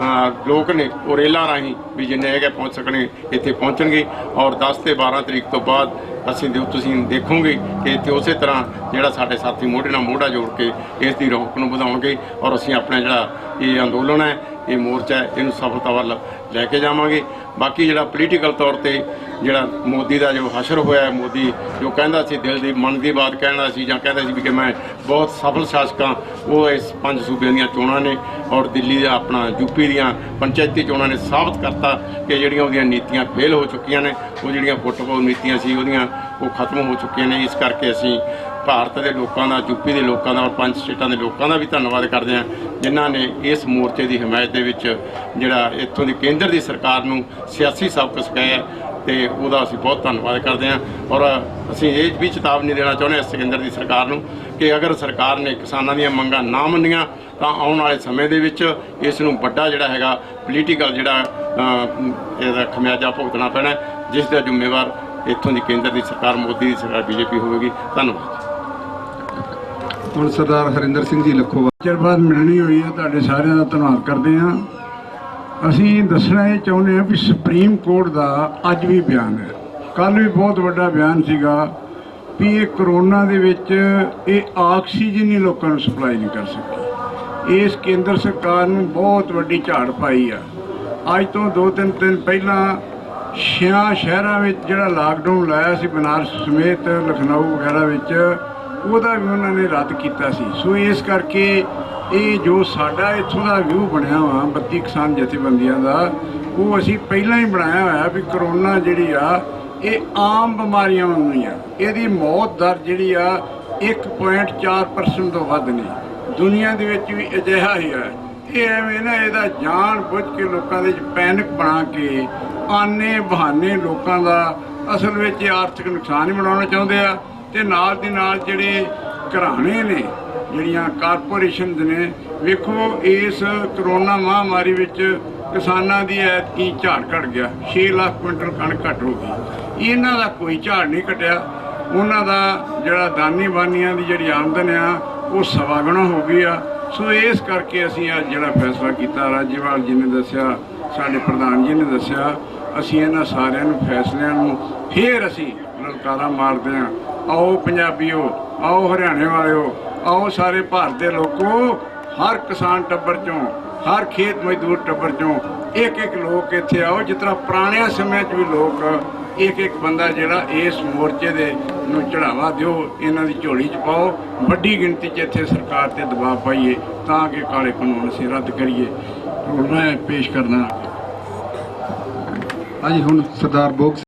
ਲੋਕ ਨੇ ਉਹ ਰੇਲਾਂ ਰਾਹੀਂ ਵੀ ਜਿੰਨੇ ਹੈਗੇ ਪਹੁੰਚ ਸਕਣੇ ਇੱਥੇ ਪਹੁੰਚਣਗੇ। ਔਰ 10 ਤੇ 12 ਤਰੀਕ ਤੋਂ ਬਾਅਦ ਤੁਸੀਂ ਦੇਖੋਗੇ ਕਿ ਇੱਥੇ ਉਸੇ ਤਰ੍ਹਾਂ ਜਿਹੜਾ ਸਾਡੇ ਸਾਥੀ ਮੋਢੇ ਨਾਲ ਮੋਢਾ ਜੋੜ ਕੇ ਇਸ ਦੀ ਰੌਣਕ ਨੂੰ ਵਧਾਉਣਗੇ ਔਰ ਅਸੀਂ ਆਪਣਾ ਜਿਹੜਾ ਇਹ ਅੰਦੋਲਨ ਹੈ, ਇਹ ਮੋਰਚਾ ਹੈ, ਇਹਨੂੰ ਸਫਲਤਾ ਵੱਲ ਲੈ ਕੇ ਜਾਵਾਂਗੇ। ਬਾਕੀ ਜਿਹੜਾ ਪੋਲੀਟੀਕਲ ਤੌਰ ਤੇ ਜਿਹੜਾ ਮੋਦੀ ਦਾ ਜੋ ਹਸ਼ਰ ਹੋਇਆ, ਮੋਦੀ ਜੋ ਕਹਿੰਦਾ ਸੀ ਦਿਲ ਦੀ ਮਨ ਦੀ ਬਾਤ ਕਹਿੰਦਾ ਸੀ ਜਾਂ ਕਹਿੰਦਾ ਸੀ ਵੀ ਕਿ ਮੈਂ ਬਹੁਤ ਸਫਲ ਸ਼ਾਸਕ ਹਾਂ, ਉਹ ਇਸ 5 ਸੂਬਿਆਂ ਦੀਆਂ ਚੋਣਾਂ ਨੇ ਔਰ ਦਿੱਲੀ ਦਾ ਆਪਣਾ ਯੂਪੀ ਦੀਆਂ ਪੰਚਾਇਤੀ ਚੋਣਾਂ ਨੇ ਸਾਬਤ ਕਰਤਾ ਕਿ ਜਿਹੜੀਆਂ ਉਹਦੀਆਂ ਨੀਤੀਆਂ ਫੇਲ ਹੋ ਚੁੱਕੀਆਂ ਨੇ, ਉਹ ਜਿਹੜੀਆਂ ਫੁੱਟਬਾਲ ਨੀਤੀਆਂ ਸੀ ਉਹਦੀਆਂ ਉਹ ਖਤਮ ਹੋ ਚੁੱਕੀਆਂ ਨੇ। ਇਸ ਕਰਕੇ ਅਸੀਂ ਭਾਰਤ ਦੇ ਲੋਕਾਂ ਦਾ, ਯੂਪੀ ਦੇ ਲੋਕਾਂ ਦਾ ਔਰ 5 ਸਟੇਟਾਂ ਦੇ ਲੋਕਾਂ ਦਾ ਵੀ ਧੰਨਵਾਦ ਕਰਦੇ ਹਾਂ ਜਿਨ੍ਹਾਂ ਨੇ ਇਸ ਮੋਰਚੇ ਦੀ ਹਮਾਇਤ ਦੇ ਵਿੱਚ ਜਿਹੜਾ ਇੱਥੋਂ ਦੀ ਕੇਂਦਰ ਦੀ ਸਰਕਾਰ ਨੂੰ ਸਿਆਸੀ ਸਬਕ ਸਿਖਾਇਆ ਤੇ ਉਹਦਾ ਅਸੀਂ ਬਹੁਤ ਧੰਨਵਾਦ ਕਰਦੇ ਹਾਂ। ਔਰ ਅਸੀਂ ਇਹ ਵੀ ਚੇਤਾਵਨੀ ਦੇਣਾ ਚਾਹੁੰਦੇ ਹਾਂ ਕੇਂਦਰ ਦੀ ਸਰਕਾਰ ਨੂੰ ਕਿ ਅਗਰ ਸਰਕਾਰ ਨੇ ਕਿਸਾਨਾਂ ਦੀਆਂ ਮੰਗਾਂ ਨਾ ਮੰਨੀਆਂ ਤਾਂ ਆਉਣ ਵਾਲੇ ਸਮੇਂ ਦੇ ਵਿੱਚ ਇਸ ਨੂੰ ਵੱਡਾ ਜਿਹੜਾ ਹੈਗਾ ਪੋਲੀਟੀਕਲ ਜਿਹੜਾ ਇਹਦਾ ਖਮਿਆਜਾ ਭੁਗਤਣਾ ਪੈਣਾ, ਜਿਸ ਦਾ ਜ਼ਿੰਮੇਵਾਰ ਇੱਥੋਂ ਦੀ ਕੇਂਦਰ ਦੀ ਸਰਕਾਰ, ਮੋਦੀ ਦੀ ਸਰਕਾਰ, ਬੀਜੇਪੀ ਹੋਵੇਗੀ। ਧੰਨਵਾਦ। ਹੁਣ ਸਰਦਾਰ ਹਰਿੰਦਰ ਸਿੰਘ ਜੀ ਲੱਖੋਵਾਲ। ਚਿਰ ਬਾਅਦ ਮਿਲਣੀ ਹੋਈ ਹੈ, ਤੁਹਾਡੇ ਸਾਰਿਆਂ ਦਾ ਧੰਨਵਾਦ ਕਰਦੇ ਹਾਂ। ਅਸੀਂ ਦੱਸਣਾ ਇਹ ਚਾਹੁੰਦੇ ਹਾਂ ਵੀ ਸੁਪਰੀਮ ਕੋਰਟ ਦਾ ਅੱਜ ਵੀ ਬਿਆਨ ਹੈ, ਕੱਲ੍ਹ ਵੀ ਬਹੁਤ ਵੱਡਾ ਬਿਆਨ ਸੀਗਾ ਵੀ ਇਹ ਕਰੋਨਾ ਦੇ ਵਿੱਚ ਇਹ ਆਕਸੀਜਨ ਹੀ ਲੋਕਾਂ ਨੂੰ ਸਪਲਾਈ ਨਹੀਂ ਕਰ ਸਕੀ। ਇਸ ਕੇਂਦਰ ਸਰਕਾਰ ਨੂੰ ਬਹੁਤ ਵੱਡੀ ਝਾੜ ਪਾਈ ਆ। ਅੱਜ ਤੋਂ 2-3 ਦਿਨ ਪਹਿਲਾਂ 6 ਸ਼ਹਿਰਾਂ ਵਿੱਚ ਜਿਹੜਾ ਲਾਕਡਾਊਨ ਲਾਇਆ ਸੀ, ਬਨਾਰਸ ਸਮੇਤ ਲਖਨਊ ਵਗੈਰਾ ਵਿੱਚ, ਉਹਦਾ ਵੀ ਉਹਨਾਂ ਨੇ ਰੱਦ ਕੀਤਾ ਸੀ। ਸੋ ਇਸ ਕਰਕੇ ਇਹ ਜੋ ਸਾਡਾ ਇੱਥੋਂ ਦਾ ਵਿਊ ਬਣਿਆ ਵਾ 32 ਕਿਸਾਨ ਜਥੇਬੰਦੀਆਂ ਦਾ, ਉਹ ਅਸੀਂ ਪਹਿਲਾਂ ਹੀ ਬਣਾਇਆ ਹੋਇਆ ਵੀ ਕਰੋਨਾ ਜਿਹੜੀ ਆ ਇਹ ਆਮ ਬਿਮਾਰੀਆਂ ਵਾਂਗੂ ਹੀ ਆ। ਇਹਦੀ ਮੌਤ ਦਰ ਜਿਹੜੀ ਆ 1.4% ਤੋਂ ਵੱਧ ਨਹੀਂ। ਦੁਨੀਆ ਦੇ ਵਿੱਚ ਵੀ ਅਜਿਹਾ ਹੀ ਹੈ। ਇਹ ਐਵੇਂ ਨਾ ਇਹਦਾ ਜਾਣ ਬੁੱਝ ਕੇ ਲੋਕਾਂ ਦੇ ਵਿੱਚ ਪੈਨਿਕ ਬਣਾ ਕੇ ਆਨੇ ਬਹਾਨੇ ਲੋਕਾਂ ਦਾ ਅਸਲ ਵਿੱਚ ਆਰਥਿਕ ਨੁਕਸਾਨ ਹੀ ਬਣਾਉਣਾ ਚਾਹੁੰਦੇ ਆ। ਤੇ ਨਾਲ ਦੀ ਨਾਲ ਜਿਹੜੇ ਘਰਾਣੇ ਨੇ, ਜਿਹੜੀਆਂ ਕਾਰਪੋਰੇਸ਼ਨਸ ਨੇ, ਵੇਖੋ ਇਸ ਕਰੋਨਾ ਮਹਾਮਾਰੀ ਵਿੱਚ ਕਿਸਾਨਾਂ ਦੀ ਐਤਕੀ ਝਾੜ ਘਟ ਗਿਆ, 6 ਲੱਖ ਕੁਇੰਟਲ ਕਣਕ ਘੱਟ ਹੋ ਗਈ। ਇਹਨਾਂ ਦਾ ਕੋਈ ਝਾੜ ਨਹੀਂ ਘਟਿਆ। ਉਹਨਾਂ ਦਾ ਜਿਹੜਾ ਦਾਨੀ ਬਾਨੀਆਂ ਦੀ ਜਿਹੜੀ ਆਮਦਨ ਆ ਉਹ ਸਵਾ ਗੁਣਾ ਹੋ ਗਈ ਆ। ਸੋ ਇਸ ਕਰਕੇ ਅਸੀਂ ਅੱਜ ਜਿਹੜਾ ਫੈਸਲਾ ਕੀਤਾ, ਰਾਜੇਵਾਲ ਜੀ ਨੇ ਦੱਸਿਆ, ਸਾਡੇ ਪ੍ਰਧਾਨ ਜੀ ਨੇ ਦੱਸਿਆ, ਅਸੀਂ ਇਹਨਾਂ ਸਾਰਿਆਂ ਨੂੰ ਫੈਸਲਿਆਂ ਨੂੰ ਫੇਰ ਅਸੀਂ ਲਲਕਾਰਾ ਮਾਰਦੇ ਹਾਂ। ਆਓ ਪੰਜਾਬੀਓ, ਆਓ ਹਰਿਆਣੇ ਵਾਲਿਓ, ਆਓ ਸਾਰੇ ਭਾਰਤ ਦੇ ਲੋਕੋ, ਹਰ ਕਿਸਾਨ ਟੱਬਰ ਚੋਂ, ਹਰ ਖੇਤ ਮਜ਼ਦੂਰ ਟੱਬਰ ਚੋਂ ਇੱਕ ਲੋਕ ਇੱਥੇ ਆਓ। ਜਿਸ ਤਰ੍ਹਾਂ ਪੁਰਾਣਿਆਂ ਸਮੇਂ 'ਚ ਵੀ ਲੋਕ ਇੱਕ ਬੰਦਾ ਜਿਹੜਾ ਇਸ ਮੋਰਚੇ ਦੇ ਨੂੰ ਚੜਾਵਾ ਦਿਓ, ਇਹਨਾਂ ਦੀ ਝੋਲੀ 'ਚ ਪਾਓ, ਵੱਡੀ ਗਿਣਤੀ 'ਚ ਇੱਥੇ ਸਰਕਾਰ ਤੇ ਦਬਾਅ ਪਾਈਏ ਤਾਂ ਕਿ ਕਾਲੇ ਕਾਨੂੰਨ ਅਸੀਂ ਰੱਦ ਕਰੀਏ। ਹੁਣ ਮੈਂ ਪੇਸ਼ ਕਰਨਾ ਹਾਂਜੀ, ਹੁਣ ਸਰਦਾਰ ਬੋਗ ਸਿੰਘ